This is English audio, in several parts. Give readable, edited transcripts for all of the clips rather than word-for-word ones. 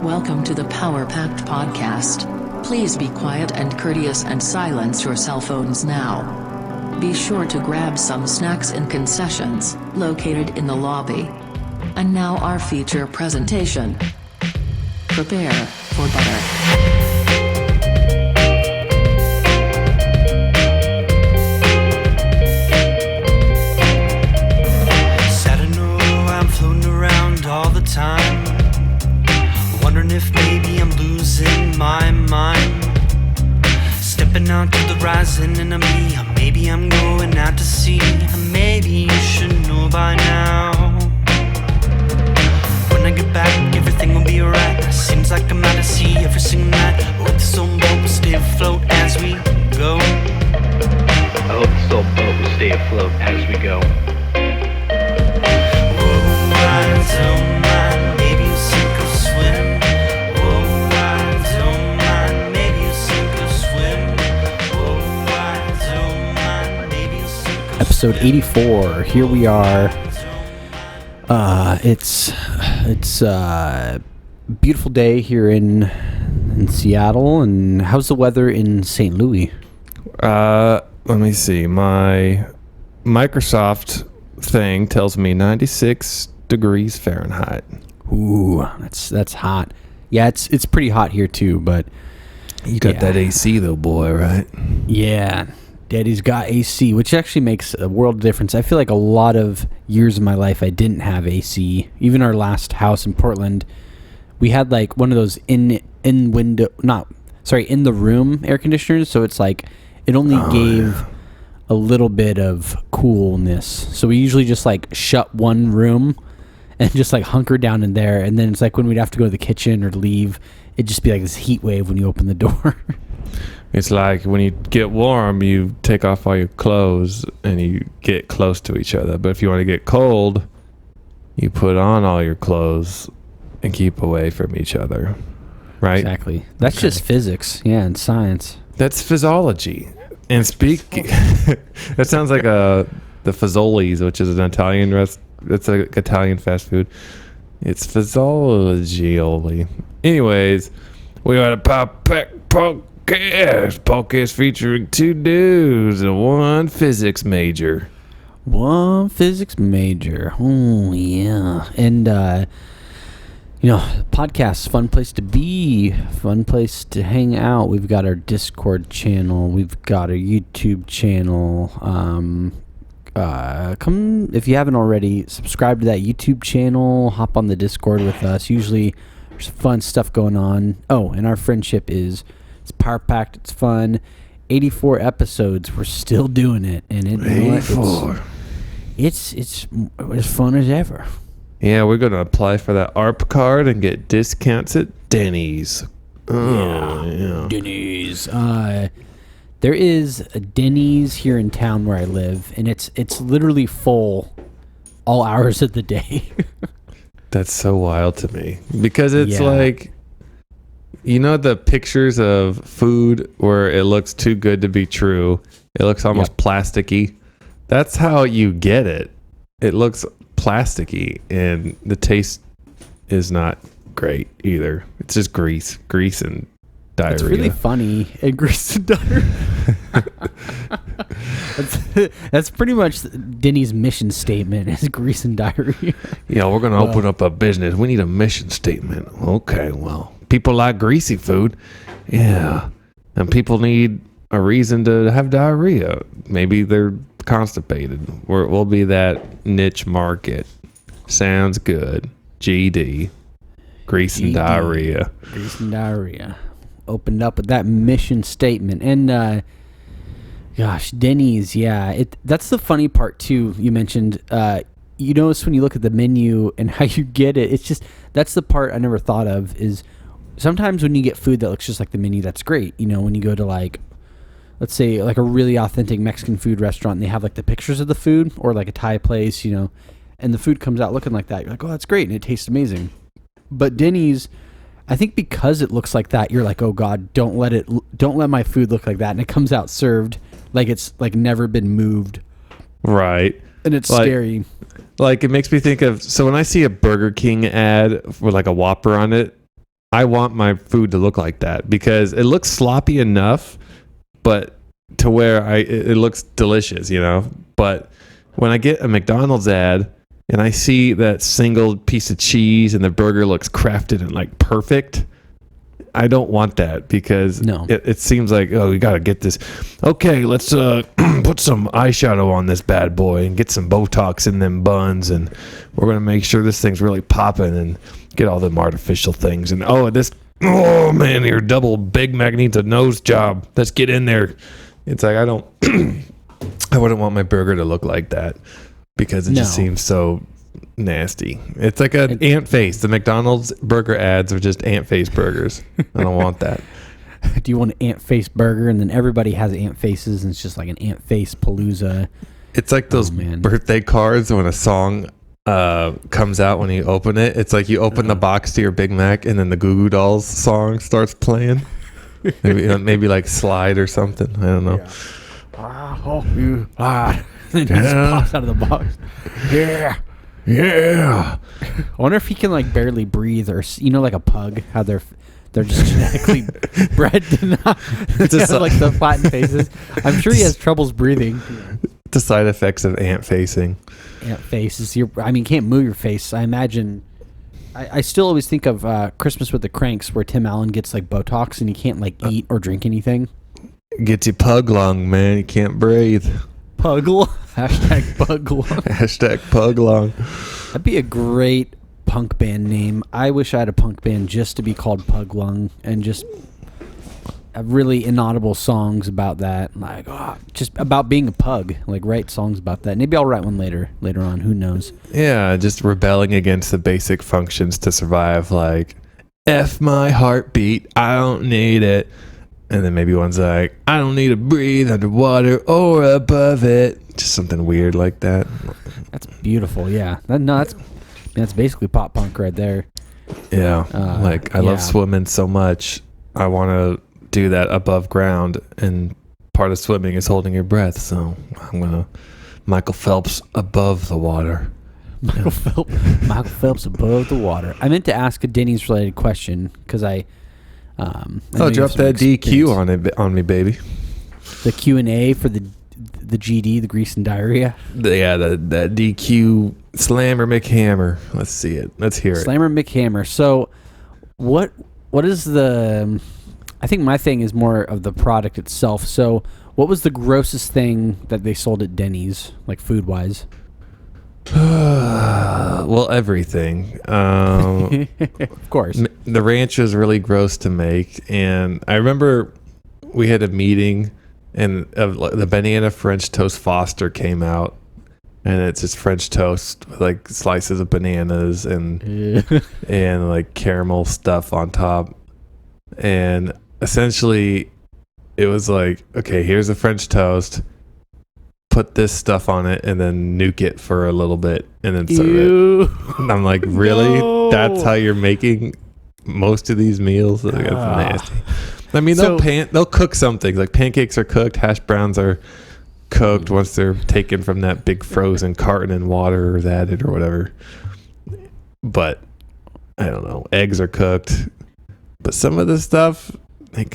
Welcome to the Power Packed Podcast. Please be quiet and courteous and silence your cell phones now. Be sure to grab some snacks and concessions, located in the lobby. And now our feature presentation. Prepare for butter. Time, wondering if maybe I'm losing my mind. Stepping out to the rising enemy, or maybe I'm going out to sea. Maybe you should know by now. When I get back, everything will be alright. Seems like I'm out to sea every single night. I hope this old boat will stay afloat as we go. I hope this old boat will stay afloat as we go. Whoa, I don't maybe you sink or swim. Oh, I don't mind. Maybe you sink or swim. Oh, I don't mind. Maybe you sink or Episode 84. Here we are. It's a beautiful day here in Seattle. And how's the weather in St. Louis? Let me see. My Microsoft thing tells me 96 degrees Fahrenheit. Ooh, that's hot. Yeah, it's pretty hot here too, but you got that AC though, boy, right? Yeah, Daddy's got AC, which actually makes a world of difference. I feel like a lot of years of my life I didn't have AC. Even our last house in Portland, we had like one of those in the room air conditioners, so it's like it only gave a little bit of coolness. So we usually just like shut one room and just like hunker down in there, and then it's like when we'd have to go to the kitchen or leave, it'd just be like this heat wave when you open the door. It's like when you get warm, you take off all your clothes and you get close to each other. But if you want to get cold, you put on all your clothes and keep away from each other, right? Exactly. That's just physics, yeah, and science. That's physiology. And that sounds like the Fazoli's, which is an Italian restaurant. It's like Italian fast food. It's physiology only. Anyways, we got a podcast featuring two dudes and one physics major. One physics major. Oh, yeah. And, podcasts, fun place to be, fun place to hang out. We've got our Discord channel. We've got a YouTube channel. Come, if you haven't already, subscribe to that YouTube channel, hop on the Discord with us. Usually there's fun stuff going on. Oh, and our friendship it's power packed, it's fun. 84 episodes, we're still doing it, and it's as fun as ever. Yeah, we're gonna apply for that ARP card and get discounts at Denny's. Yeah. Denny's. There is a Denny's here in town where I live, and it's literally full all hours of the day. That's so wild to me because it's like, the pictures of food where it looks too good to be true. It looks almost plasticky. That's how you get it. It looks plasticky, and the taste is not great either. It's just grease and diarrhea. It's really funny. And grease and diarrhea. That's pretty much Denny's mission statement is grease and diarrhea. Yeah, we're going to open up a business. We need a mission statement. Okay, well, people like greasy food. Yeah. And people need a reason to have diarrhea. Maybe they're constipated. We'll be that niche market. Sounds good. GD. Grease and diarrhea. Grease and diarrhea. Opened up with that mission statement. And gosh, Denny's, that's the funny part too. You mentioned you notice when you look at the menu and how you get it, it's just, that's the part I never thought of, is sometimes when you get food that looks just like the menu, that's great. When you go to like, let's say like a really authentic Mexican food restaurant and they have like the pictures of the food, or like a Thai place, and the food comes out looking like that, you're like, oh, that's great, and it tastes amazing. But Denny's, I think because it looks like that, you're like, oh God, don't let my food look like that. And it comes out served like it's like never been moved. Right. And it's scary. Like, it makes me think of, so when I see a Burger King ad with like a Whopper on it, I want my food to look like that because it looks sloppy enough, but to where it looks delicious, you know. But when I get a McDonald's ad and I see that single piece of cheese and the burger looks crafted and like perfect, I don't want that because it seems like, oh, we got to get this. Okay, let's put some eyeshadow on this bad boy and get some Botox in them buns, and we're going to make sure this thing's really popping and get all them artificial things. And oh man, your double Big Mac needs a nose job. Let's get in there. It's like I wouldn't want my burger to look like that because it just seems so nasty. It's like an ant face. The McDonald's burger ads are just ant face burgers. I don't want that. Do you want an ant face burger? And then everybody has ant faces, and it's just like an ant face palooza. It's like those birthday cards when a song comes out when you open it. It's like you open the box to your Big Mac, and then the Goo Goo Dolls song starts playing. Maybe like Slide or something. I don't know. Then it just pops out of the box. Yeah. I wonder if he can like barely breathe, or like a pug, how they're just genetically bred to not have like the flattened faces. I'm sure he has troubles breathing. The side effects of ant facing. Ant faces. You can't move your face. I imagine. I still always think of Christmas with the Cranks, where Tim Allen gets like Botox and he can't like eat or drink anything. Gets you pug lung, man. You can't breathe. Pug lung. Hashtag pug lung. Hashtag pug lung. That'd be a great punk band name. I wish I had a punk band just to be called Pug Lung and just have really inaudible songs about that. Like, just about being a pug. Like, write songs about that. Maybe I'll write one later on. Who knows? Yeah, just rebelling against the basic functions to survive. Like, F my heartbeat. I don't need it. And then maybe one's like, I don't need to breathe underwater or above it. Just something weird like that. That's beautiful, yeah. That's basically pop punk right there. Yeah. I love swimming so much. I want to do that above ground. And part of swimming is holding your breath. So I'm going to Michael Phelps above the water. Michael Phelps above the water. I meant to ask a Denny's related question because I drop that DQ on me, baby. The Q&A for the GD, the grease and diarrhea. That DQ Slammer McHammer. Let's see it. Let's hear it. Slammer McHammer. So, what is the? I think my thing is more of the product itself. So, what was the grossest thing that they sold at Denny's, like food wise? Well, everything. Of course. The ranch was really gross to make, and I remember we had a meeting, and the banana French toast Foster came out, and it's just French toast with like slices of bananas and like caramel stuff on top, and essentially it was like, okay, here's a French toast. Put this stuff on it and then nuke it for a little bit and then serve it. And I'm like, really? No. That's how you're making most of these meals? Like, that's nasty. I mean, they'll cook something. Like pancakes are cooked, hash browns are cooked once they're taken from that big frozen carton and water is added or whatever. But I don't know. Eggs are cooked. But some of the stuff, they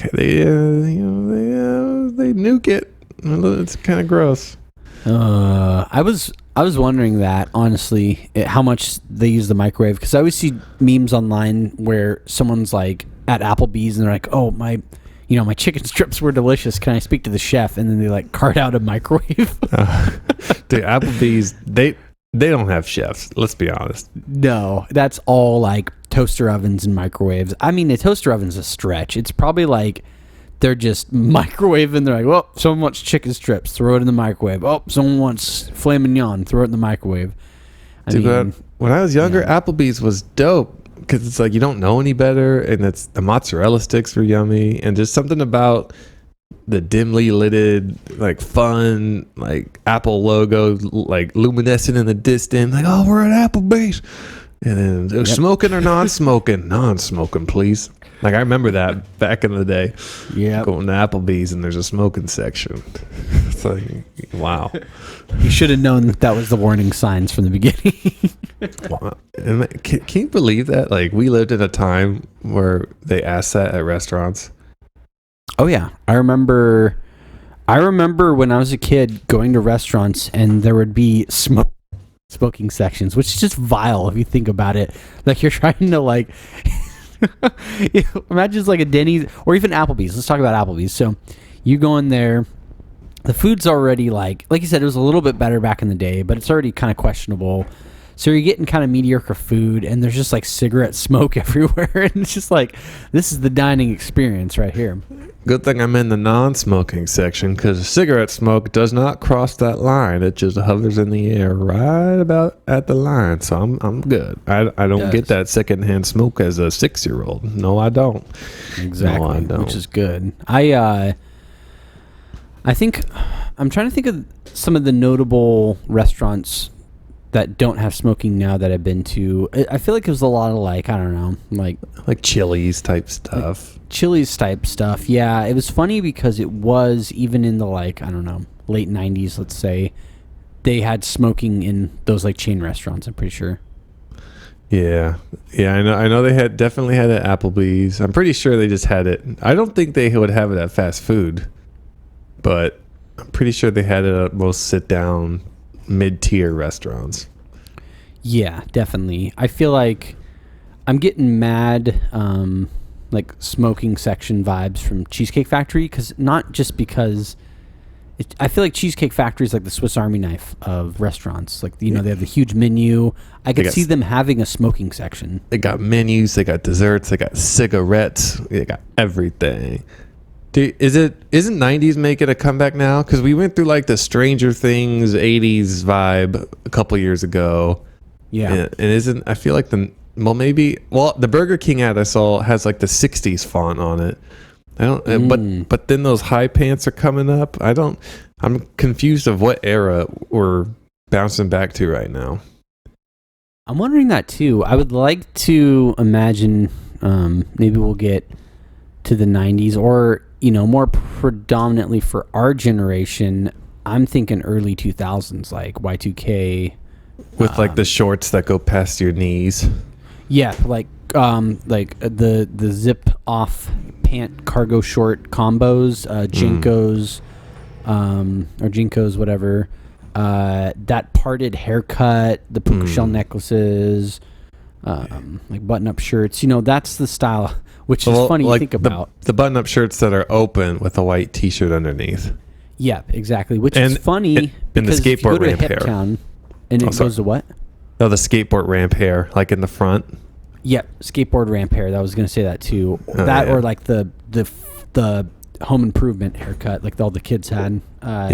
nuke it. It's kind of gross. I was wondering that, honestly, how much they use the microwave, because I always see memes online where someone's like at Applebee's and they're like, oh, my chicken strips were delicious, can I speak to the chef? And then they like cart out a microwave. Dude, Applebee's, they don't have chefs, let's be honest. No, that's all like toaster ovens and microwaves. I mean, the toaster oven's a stretch. It's probably like they're just microwaving. They're like, well, someone wants chicken strips, throw it in the microwave. Oh, someone wants filet mignon, throw it in the microwave. Dude, when I was younger, Applebee's was dope because it's like you don't know any better, and it's the mozzarella sticks were yummy, and just something about the dimly lidded, like fun, like Apple logo, like luminescent in the distance. Like, oh, we're at Applebee's, and then smoking or non-smoking, non-smoking, please. Like, I remember that back in the day. Yeah. Going to Applebee's and there's a smoking section. It's like, wow. You should have known that was the warning signs from the beginning. Well, And can you believe that? Like, we lived in a time where they asked that at restaurants. Oh yeah, I remember when I was a kid going to restaurants and there would be smoking sections, which is just vile if you think about it. Like, you're trying to like imagine it's like a Denny's or even Applebee's. Let's talk about Applebee's. So you go in there, the food's already like you said, it was a little bit better back in the day, but it's already kind of questionable. So you're getting kind of mediocre food, and there's just like cigarette smoke everywhere, and it's just like, this is the dining experience right here. Good thing I'm in the non-smoking section, because cigarette smoke does not cross that line. It just hovers in the air right about at the line. So I'm good. I don't get that secondhand smoke as a 6-year-old. No, I don't. Exactly, no, I don't. Which is good. I think I'm trying to think of some of the notable restaurants that don't have smoking now that I've been to. I feel like it was a lot of like, I don't know, like Chili's type stuff. Chili's type stuff. Yeah, it was funny because it was even in the like, I don't know, late 90s, let's say, they had smoking in those like chain restaurants, I'm pretty sure. Yeah. I know they definitely had it at Applebee's. I'm pretty sure they just had it. I don't think they would have it at fast food, but I'm pretty sure they had it at most sit down mid-tier restaurants. Yeah, definitely. I feel like I'm getting mad like smoking section vibes from Cheesecake Factory, not just because I feel like Cheesecake Factory is like the Swiss Army knife of restaurants. Like, you know, they have the huge menu. I could see them having a smoking section. They got menus, they got desserts, they got cigarettes, they got everything. Dude, isn't 90s making a comeback now? Because we went through like the Stranger Things 80s vibe a couple years ago. Yeah. And I feel like the Burger King ad I saw has like the 60s font on it. I don't, but then those high pants are coming up. I'm confused of what era we're bouncing back to right now. I'm wondering that too. I would like to imagine maybe we'll get to the 90s, or, you know, more predominantly for our generation, I'm thinking early 2000s, like Y2K. With like the shorts that go past your knees. Yeah, like the zip off pant cargo short combos, Jinkos, or Jinkos, whatever. That parted haircut, the puka shell necklaces, like button up shirts. You know, that's the style. Which is funny to think about. The button-up shirts that are open with a white T-shirt underneath. Yeah, exactly. Which is funny because the skateboard ramp hair. Town, and it goes to what? Oh, the skateboard ramp hair, like in the front. Yep, skateboard ramp hair. I was going to say that too. Or like the home improvement haircut, like all the kids had. What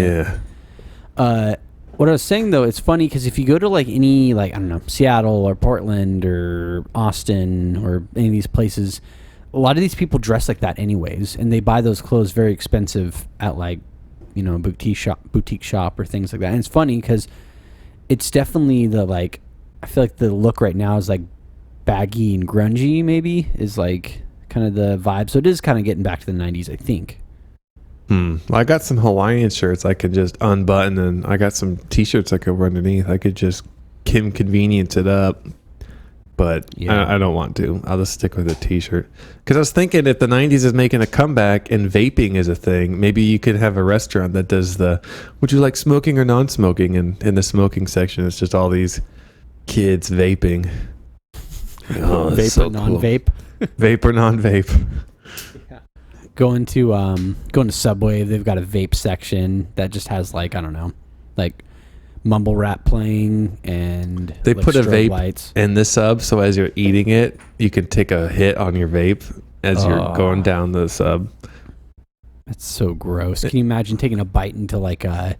I was saying though, it's funny because if you go to like any, like, I don't know, Seattle or Portland or Austin or any of these places, a lot of these people dress like that anyways, and they buy those clothes very expensive at, like, you know, boutique shop or things like that. And it's funny because it's definitely the, like, I feel like the look right now is like baggy and grungy, maybe, is like kind of the vibe. So it is kind of getting back to the 90s, I think. Well, I got some Hawaiian shirts I could just unbutton, and I got some T-shirts I could wear underneath. I could just convenience it up. But yeah. I don't want to. I'll just stick with a T-shirt. Because I was thinking, if the 90s is making a comeback and vaping is a thing, maybe you could have a restaurant that does would you like smoking or non-smoking? And in the smoking section, it's just all these kids vaping. Oh, vape so or non-vape? Cool. Vape or non-vape. Yeah. Going to Subway, they've got a vape section that just has, like, I don't know, like mumble rap playing, and they like put a vape lights in the sub, so as you're eating it, you can take a hit on your vape as you're going down the sub. That's so gross. Can you imagine taking a bite into like a,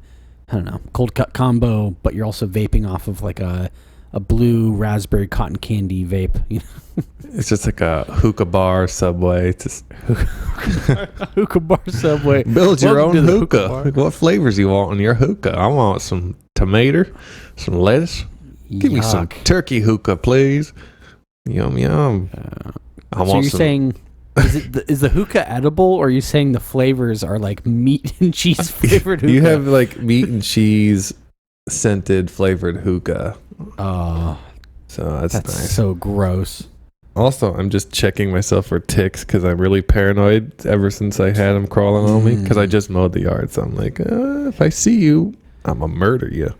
I don't know, cold cut combo, but you're also vaping off of like a blue raspberry cotton candy vape? You know? It's just like a hookah bar Subway. It's just hookah bar Subway. Build your own hookah. What flavors you want in your hookah? I want some tomato, some lettuce. Give me some turkey hookah, please. Yum yum. So you're saying, is the hookah edible, or are you saying the flavors are like meat and cheese flavored hookah? You have like meat and cheese scented flavored hookah. So that's nice. So gross. Also, I'm just checking myself for ticks because I'm really paranoid ever since I had them crawling on me because I just mowed the yard. So I'm like, if I see you, I'm going to murder you.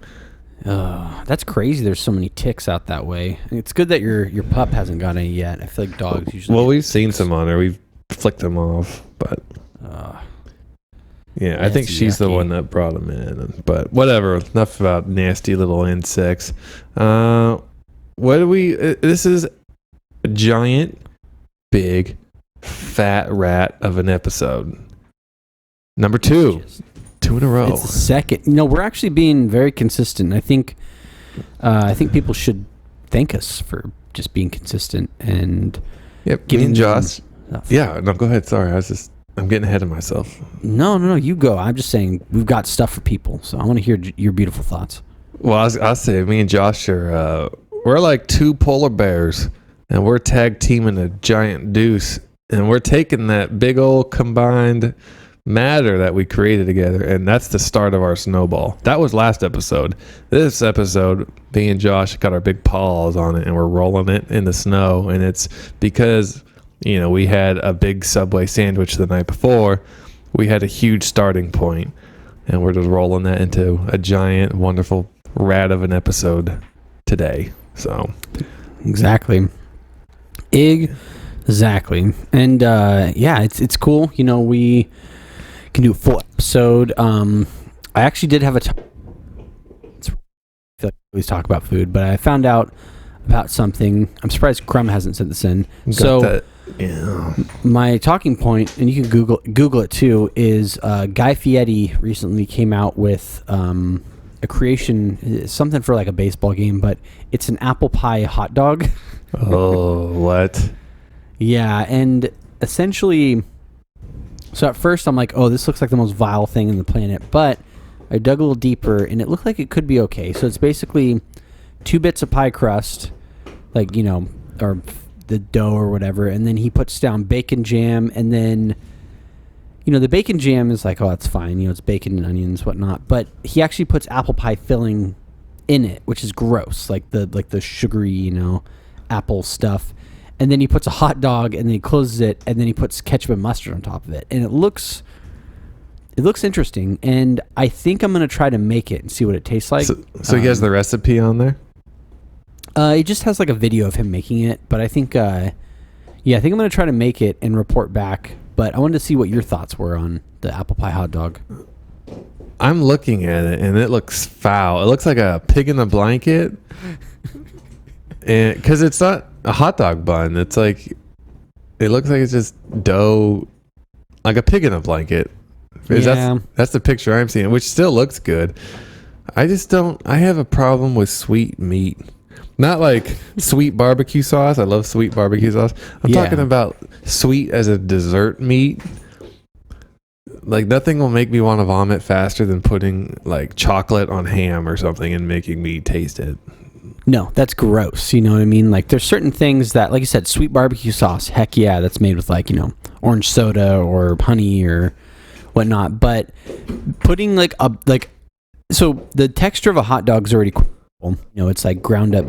That's crazy. There's so many ticks out that way. It's good that your pup hasn't got any yet. I feel like dogs usually. Well, we've seen some on her. We've flicked them off, but yeah, I think she's the one that brought them in. But whatever. Enough about nasty little insects. What do we? This is a giant, big, fat rat of an episode. Number 2. 2 in a row. It's the second. We're actually being very consistent. I think people should thank us for just being consistent and me and Josh. Yeah, no, go ahead. Sorry, I'm getting ahead of myself. No, you go. I'm just saying we've got stuff for people, so I want to hear your beautiful thoughts. Well, I'll say me and Josh are we're like 2 polar bears, and we're tag teaming a giant deuce, and we're taking that big old combined matter that we created together, and that's the start of our snowball. That was last episode. This episode, me and Josh got our big paws on it, and we're rolling it in the snow, and it's because we had a big Subway sandwich the night before. We had a huge starting point, and we're just rolling that into a giant, wonderful rat of an episode today. So exactly. And it's cool. We can do a full episode. I actually did have I feel like we always talk about food, but I found out about something. I'm surprised Crumb hasn't sent this in. My talking point, and you can Google it too, is Guy Fieri recently came out with a creation, something for like a baseball game, but it's an apple pie hot dog. Oh, what? Yeah, and essentially, so at first I'm like, oh, this looks like the most vile thing in the planet, but I dug a little deeper, and it looked like it could be okay. So it's basically 2 bits of pie crust, like, or the dough or whatever, and then he puts down bacon jam, and then, the bacon jam is like, oh, that's fine, it's bacon and onions, whatnot, but he actually puts apple pie filling in it, which is gross, like the sugary, apple stuff. And then he puts a hot dog, and then he closes it, and then he puts ketchup and mustard on top of it. And it looks interesting, and I think I'm going to try to make it and see what it tastes like. So he has the recipe on there? It just has like a video of him making it, but I think I'm going to try to make it and report back. But I wanted to see what your thoughts were on the apple pie hot dog. I'm looking at it, and it looks foul. It looks like a pig in a blanket. And because it's not a hot dog bun, it looks like it's just dough, like a pig in a blanket. That's the picture I'm seeing, which still looks good. I have a problem with sweet meat. Not like sweet barbecue sauce. I love sweet barbecue sauce. I'm talking about sweet as a dessert meat. Like, nothing will make me want to vomit faster than putting like chocolate on ham or something and making me taste it. No, that's gross. You know what I mean? Like, there's certain things that, like you said, sweet barbecue sauce, heck yeah, that's made with like, orange soda or honey or whatnot. But putting so the texture of a hot dog is already cool. It's like ground up.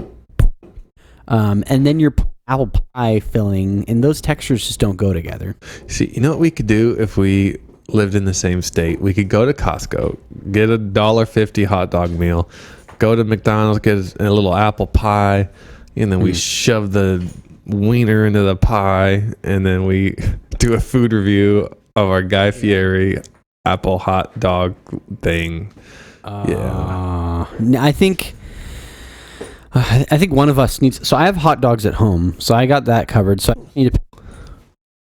And then your apple pie filling, and those textures just don't go together. See, you know what we could do if we lived in the same state? We could go to Costco, get a $1.50 hot dog meal, go to McDonald's, get a little apple pie, and then we shove the wiener into the pie, and then we do a food review of our Guy Fieri apple hot dog thing. I think one of us needs. So I have hot dogs at home, so I got that covered. So I need to.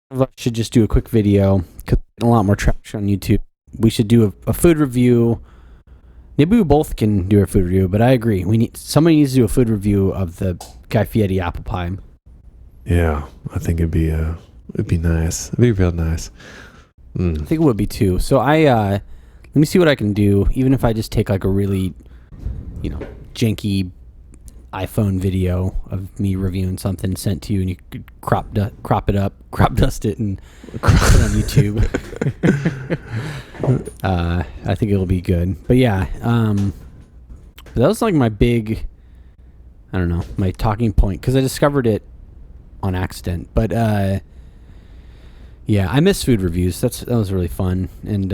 One of us should just do a quick video because a lot more traction on YouTube. We should do a food review. Maybe we both can do a food review, but I agree. Somebody needs to do a food review of the Guy Fieri apple pie. Yeah, I think it'd be nice. It'd be real nice. I think it would be too. So let me see what I can do. Even if I just take like a really, janky iPhone video of me reviewing something sent to you, and you could crop dust it, and put it on YouTube. I think it'll be good. But yeah, that was like my big I don't know, my talking point, because I discovered it on accident. But yeah, I miss food reviews. That was really fun, and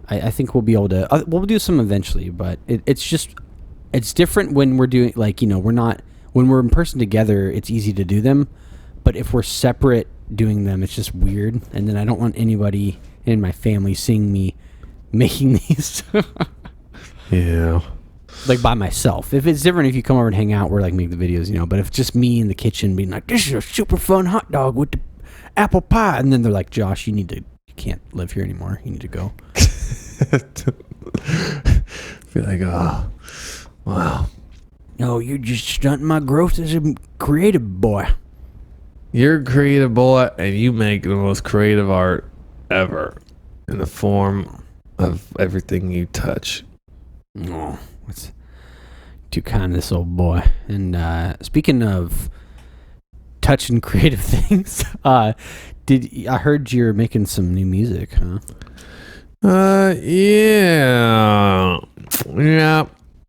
I think we'll be able to. We'll do some eventually, but it's different when we're doing, like, we're not, when we're in person together. It's easy to do them, but if we're separate doing them, it's just weird. And then I don't want anybody in my family seeing me making these. Yeah. Like by myself. If it's different if you come over and hang out, we're like make the videos, but if it's just me in the kitchen being like, this is a super fun hot dog with the apple pie, and then they're like, Josh, you can't live here anymore. You need to go. Feel like, oh, wow. No, you're just stunting my growth as a creative boy. You're a creative boy, and you make the most creative art ever in the form of everything you touch. Oh, that's too kind of this old boy. And speaking of touching creative things, I heard you're making some new music, huh? Yeah.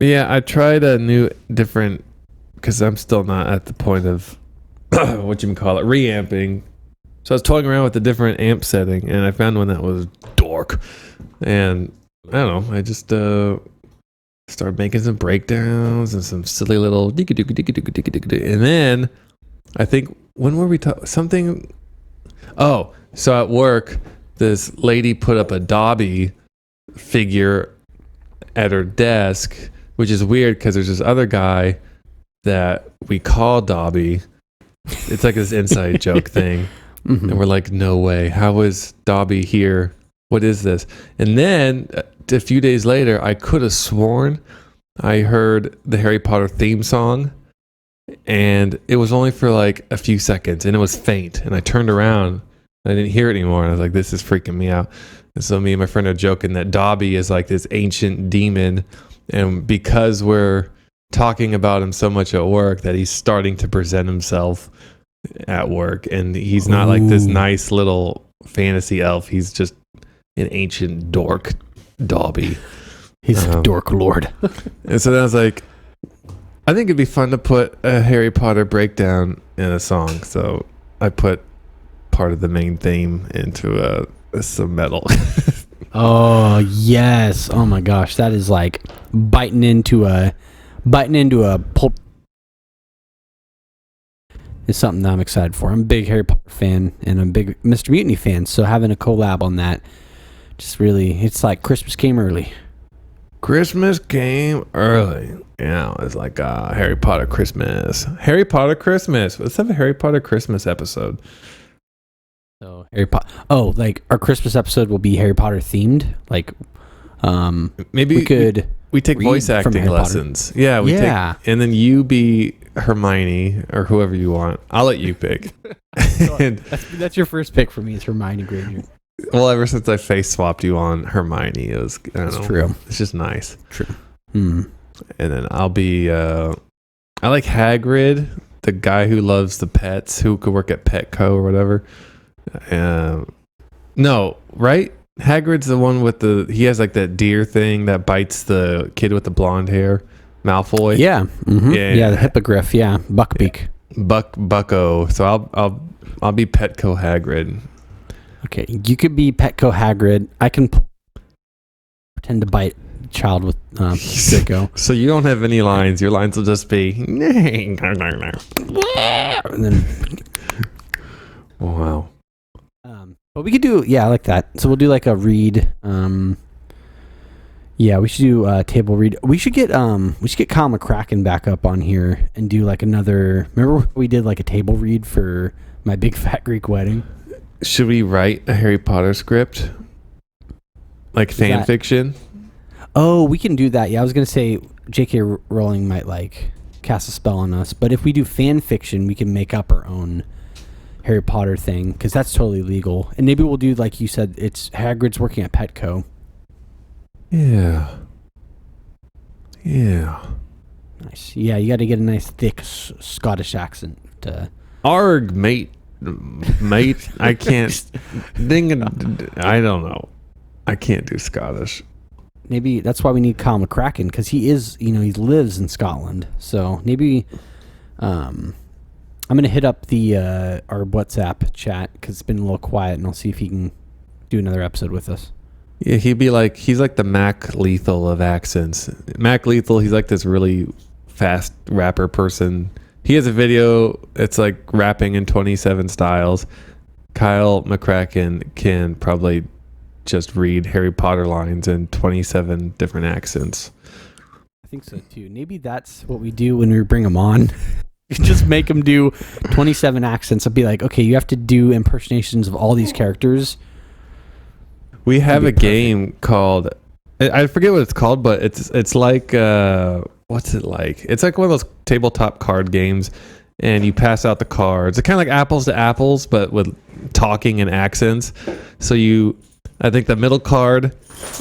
I tried a new different, because I'm still not at the point of reamping. So I was toying around with a different amp setting, and I found one that was dork. And I don't know, I just started making some breakdowns and some silly little and then I think, when were we talking something? Oh, so at work, this lady put up a Dobby figure at her desk, which is weird because there's this other guy that we call Dobby. It's like this inside joke thing. Mm-hmm. And we're like, no way. How is Dobby here? What is this? And then a few days later, I could have sworn I heard the Harry Potter theme song, and it was only for like a few seconds, and it was faint. And I turned around, and I didn't hear it anymore. And I was like, this is freaking me out. And so me and my friend are joking that Dobby is like this ancient demon, and because we're talking about him so much at work, that he's starting to present himself at work, and he's not like this nice little fantasy elf. He's just an ancient dork, Dobby. He's a dork lord. And so then I was like, I think it'd be fun to put a Harry Potter breakdown in a song. So I put part of the main theme into some metal. Oh yes! Oh my gosh, that is like biting into a pulp. Is something that I'm excited for. I'm a big Harry Potter fan, and I'm a big Mr. Mutiny fan. So having a collab on that, just really, it's like Christmas came early. Christmas came early. Yeah, it's like Harry Potter Christmas. Harry Potter Christmas. Let's have a Harry Potter Christmas episode. So Harry Potter. Oh, like our Christmas episode will be Harry Potter themed. Like, maybe we could. We take voice acting lessons. Potter. Yeah, take, and then you be Hermione or whoever you want. I'll let you pick. That's your first pick for me. Is Hermione Granger. Well, ever since I face swapped you on Hermione, it was true. It's just nice. True. And then I'll be I like Hagrid, the guy who loves the pets, who could work at Petco or whatever. No, right? Hagrid's the one with he has like that deer thing that bites the kid with the blonde hair, Malfoy. Yeah. Mm-hmm. Yeah, the hippogriff. Yeah, Buckbeak. Bucko. So I'll be Petco Hagrid. Okay, you could be Petco Hagrid. I can pretend to bite a child with Draco. So you don't have any lines. Your lines will just be. And then, wow. But we could do, I like that. So we'll do like a read. Yeah, we should do a table read. We should get Kyle McCracken back up on here and do like another. Remember we did like a table read for my big fat Greek wedding. Should we write a Harry Potter script? Like fan fiction? Oh, we can do that. Yeah, I was going to say J.K. Rowling might like cast a spell on us. But if we do fan fiction, we can make up our own Harry Potter thing, because that's totally legal. And maybe we'll do, like you said, it's Hagrid's working at Petco. Yeah. Nice. Yeah, you got to get a nice thick Scottish accent. Arg, mate, I can't. I don't know. I can't do Scottish. maybe that's why we need Kyle McCracken, because he is, he lives in Scotland. So maybe I'm gonna hit up the our WhatsApp chat because it's been a little quiet, and I'll see if he can do another episode with us. Yeah, he's like the Mac Lethal of accents. Mac Lethal, he's like this really fast rapper person. He has a video. It's like rapping in 27 styles. Kyle McCracken can probably just read Harry Potter lines in 27 different accents. I think so too. Maybe that's what we do when we bring him on. Just make him do 27 accents. I'll be like, okay, you have to do impersonations of all these characters. We have a game called, I forget what it's called, but it's like, what's it like? It's like one of those tabletop card games, and you pass out the cards. It's kind of like apples to apples, but with talking and accents. So I think the middle card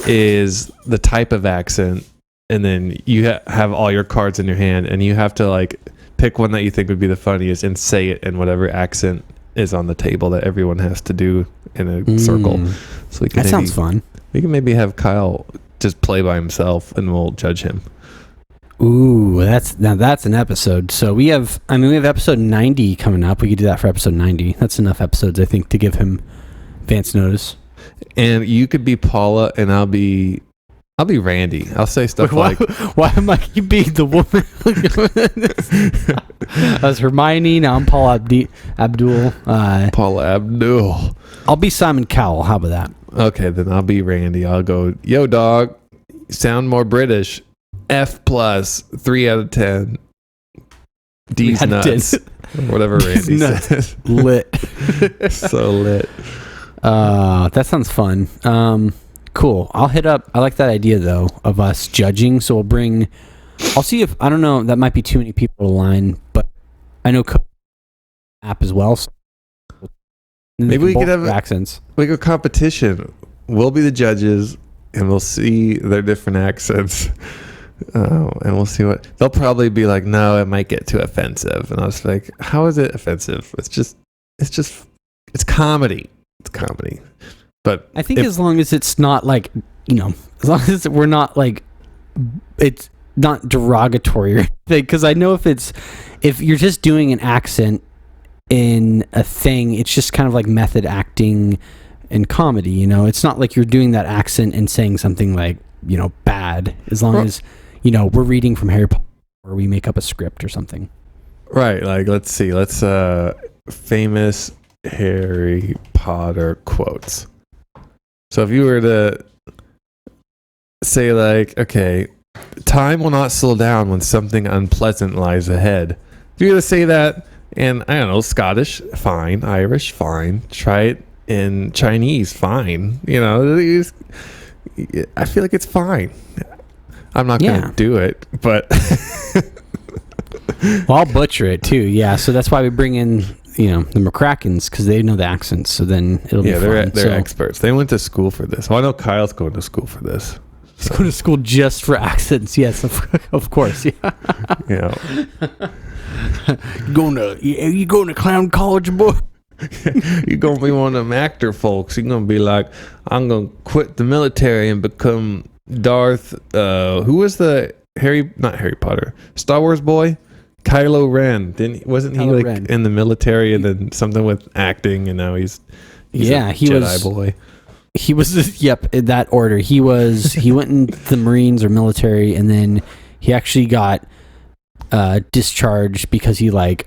is the type of accent, and then you have all your cards in your hand, and you have to like pick one that you think would be the funniest and say it in whatever accent is on the table that everyone has to do in a circle. So that sounds fun. We can maybe have Kyle just play by himself, and we'll judge him. Ooh, that's an episode. So we have episode 90 coming up. We could do that for episode 90. That's enough episodes, I think, to give him advance notice. And you could be Paula, and I'll be Randy. I'll say stuff like, why am I being the woman? I was Hermione. Now I'm Paul Abdul. Paula Abdul. I'll be Simon Cowell. How about that? Okay, then I'll be Randy. I'll go, yo, dog, sound more British. F plus, 3 out of 10. D's nuts. Whatever Randy says. Lit. So lit. That sounds fun. Cool. I'll hit up. I like that idea though of us judging. So I'll see if, I don't know, that might be too many people to line, but I know app as well. So maybe we could have accents. Like a competition. We'll be the judges, and we'll see their different accents. And we'll see what they'll probably be like. No, it might get too offensive. And I was like, how is it offensive? It's comedy. It's comedy. But I think as long as it's not like, as long as we're not like, it's not derogatory, because I know if you're just doing an accent in a thing, it's just kind of like method acting in comedy. It's not like you're doing that accent and saying something like, bad, as long as, we're reading from Harry Potter or we make up a script or something. Right. Like, let's see. Famous Harry Potter quotes. So if you were to say like, okay, time will not slow down when something unpleasant lies ahead. If you were to say that in, I don't know, Scottish, fine. Irish, fine. Try it in Chinese, fine. I feel like it's fine. I'm not going to do it, but... Well, I'll butcher it too, yeah. So that's why we bring in, the McCrackens, because they know the accents, so then it'll be fun. They're experts. They went to school for this. Well, I know Kyle's going to school for this. He's going to school just for accents, yes, of course, yeah. You going to clown college, boy? You're going to be one of them actor folks. You're going to be like, I'm going to quit the military and become Darth, who was the not Harry Potter, Star Wars boy? Kylo Ren. Wasn't he like Ren in the military and then something with acting, and now he's he Jedi was boy. He was in that order. He went into the Marines or military, and then he actually got discharged because he like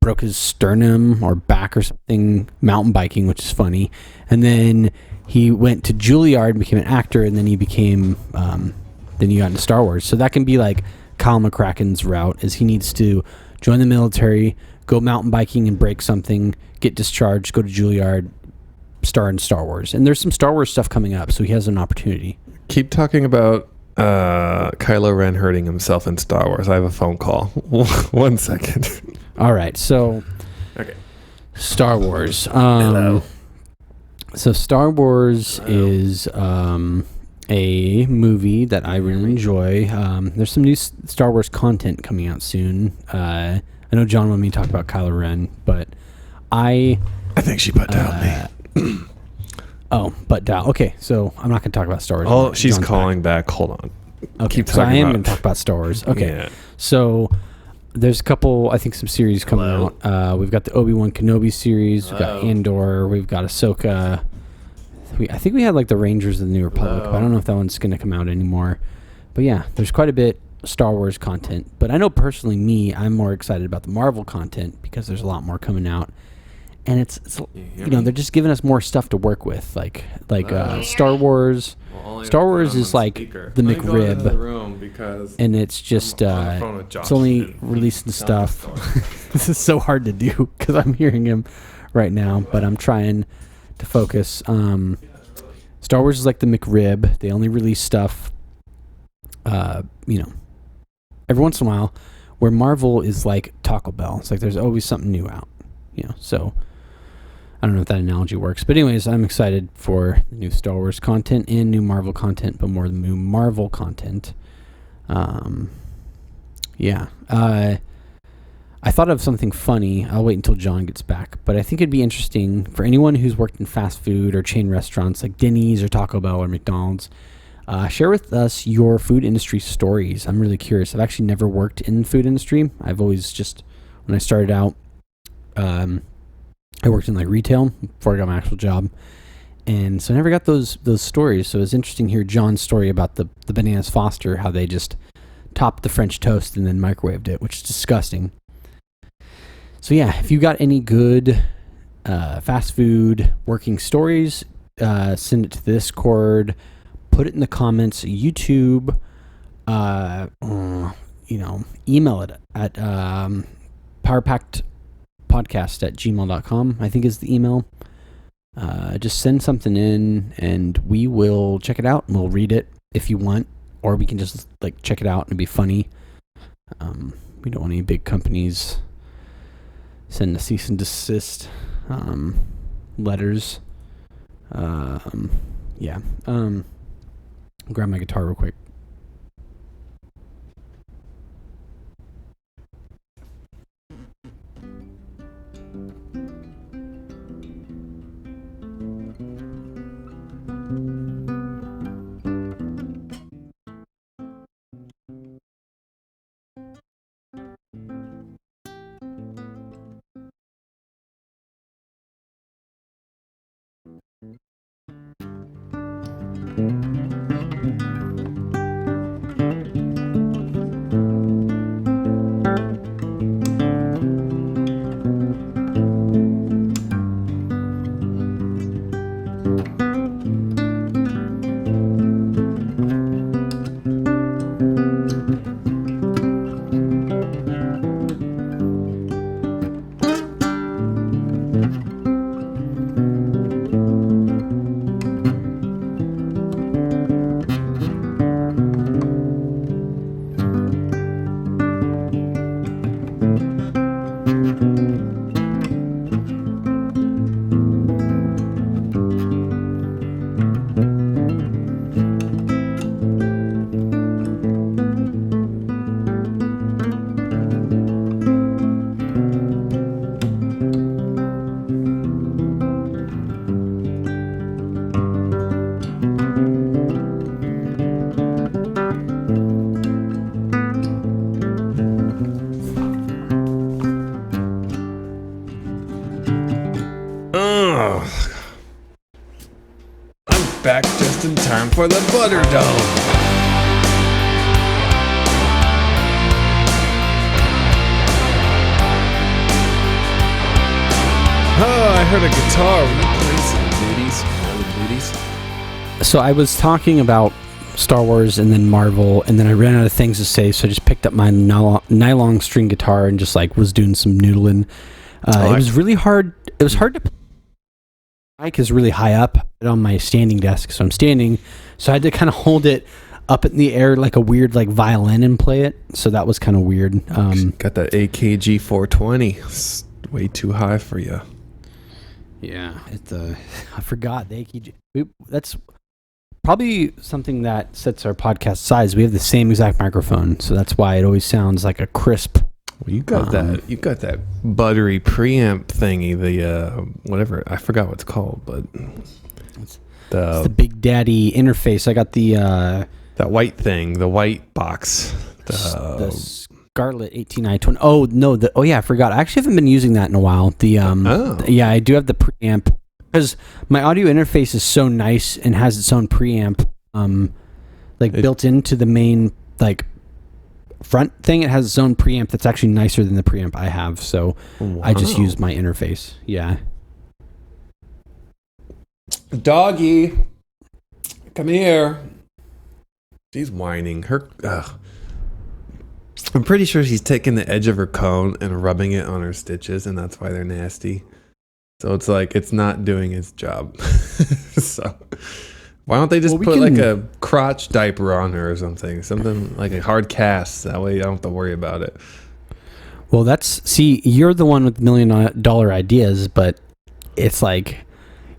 broke his sternum or back or something mountain biking, which is funny. And then he went to Juilliard and became an actor, and then he became then he got into Star Wars. So that can be like Kyle McCracken's route, is he needs to join the military, go mountain biking and break something, get discharged, go to Juilliard, star in Star Wars. And there's some Star Wars stuff coming up, so he has an opportunity. Keep talking about Kylo Ren hurting himself in Star Wars. I have a phone call. 1 second. All right, so okay. Star Wars. Hello. So Star Wars is a movie that I really enjoy. There's some new Star Wars content coming out soon. I know John wanted me to talk about Kylo Ren, but I think she put down me. But okay, so I'm not going to talk about Star Wars. Oh, she's John's calling back. Hold on. Okay, Keep so I talking am about- going to talk about Star Wars. Okay, Yeah. so there's a couple, I think, some series coming out. We've got the Obi-Wan Kenobi series. We've got Andor. We've got Ahsoka. I think we had like the Rangers of the New Republic, but I don't know if that one's going to come out anymore. But yeah, there's quite a bit Star Wars content. But I know personally, I'm more excited about the Marvel content because there's a lot more coming out. And it's they're just giving us more stuff to work with, like Star Wars. Star Wars is like the McRib, and it's just it's only releasing stuff. This is so hard to do because I'm hearing him right now, but I'm trying to focus. Star Wars is like the McRib. They only release stuff, every once in a while. Where Marvel is like Taco Bell. It's like there's always something new out, So I don't know if that analogy works, but anyways, I'm excited for the new Star Wars content and new Marvel content, but more the new Marvel content. I thought of something funny. I'll wait until John gets back, but I think it'd be interesting for anyone who's worked in fast food or chain restaurants like Denny's or Taco Bell or McDonald's. Share with us your food industry stories. I'm really curious. I've actually never worked in the food industry. I've always just, when I started out, I worked in like retail before I got my actual job. And so I never got those stories. So it's interesting to hear John's story about the Bananas Foster, how they just topped the French toast and then microwaved it, which is disgusting. So yeah, if you got any good fast food working stories, send it to the Discord, put it in the comments, YouTube, email it at powerpackedpodcast@gmail.com, I think is the email. Just send something in and we will check it out and we'll read it if you want, or we can just like check it out and be funny. We don't want any big companies send a cease and desist letters. Grab my guitar real quick. Back just in time for the Butter Dome. Oh, I heard a guitar. Will you play some duties? So I was talking about Star Wars and then Marvel, and then I ran out of things to say, so I just picked up my nylon string guitar and just like was doing some noodling. It was really hard. It was hard to play. Mic is really high up on my standing desk, so I'm standing, so I had to kind of hold it up in the air like a weird like violin and play it, so that was kind of weird. Got that AKG 420. It's way too high for you. Yeah, I forgot the AKG. That's probably something that sets our podcast size. We have the same exact microphone, so that's why it always sounds like a crisp. Well, you got that buttery preamp thingy, the whatever, I forgot what it's called, but It's the Big Daddy interface. I got the that white thing, the white box. The Scarlett 18i20. Oh no, I forgot. I actually haven't been using that in a while. Yeah, I do have the preamp because my audio interface is so nice and has its own preamp, built into the main front thing. It has its own preamp that's actually nicer than the preamp I have. So I just use my interface. Yeah. Doggy, come here. She's whining. I'm pretty sure she's taking the edge of her cone and rubbing it on her stitches, and that's why they're nasty. So it's like it's not doing its job. So why don't they just put like a crotch diaper on her or something like a hard cast? That way you don't have to worry about it. Well, you're the one with $1 million ideas, but it's like,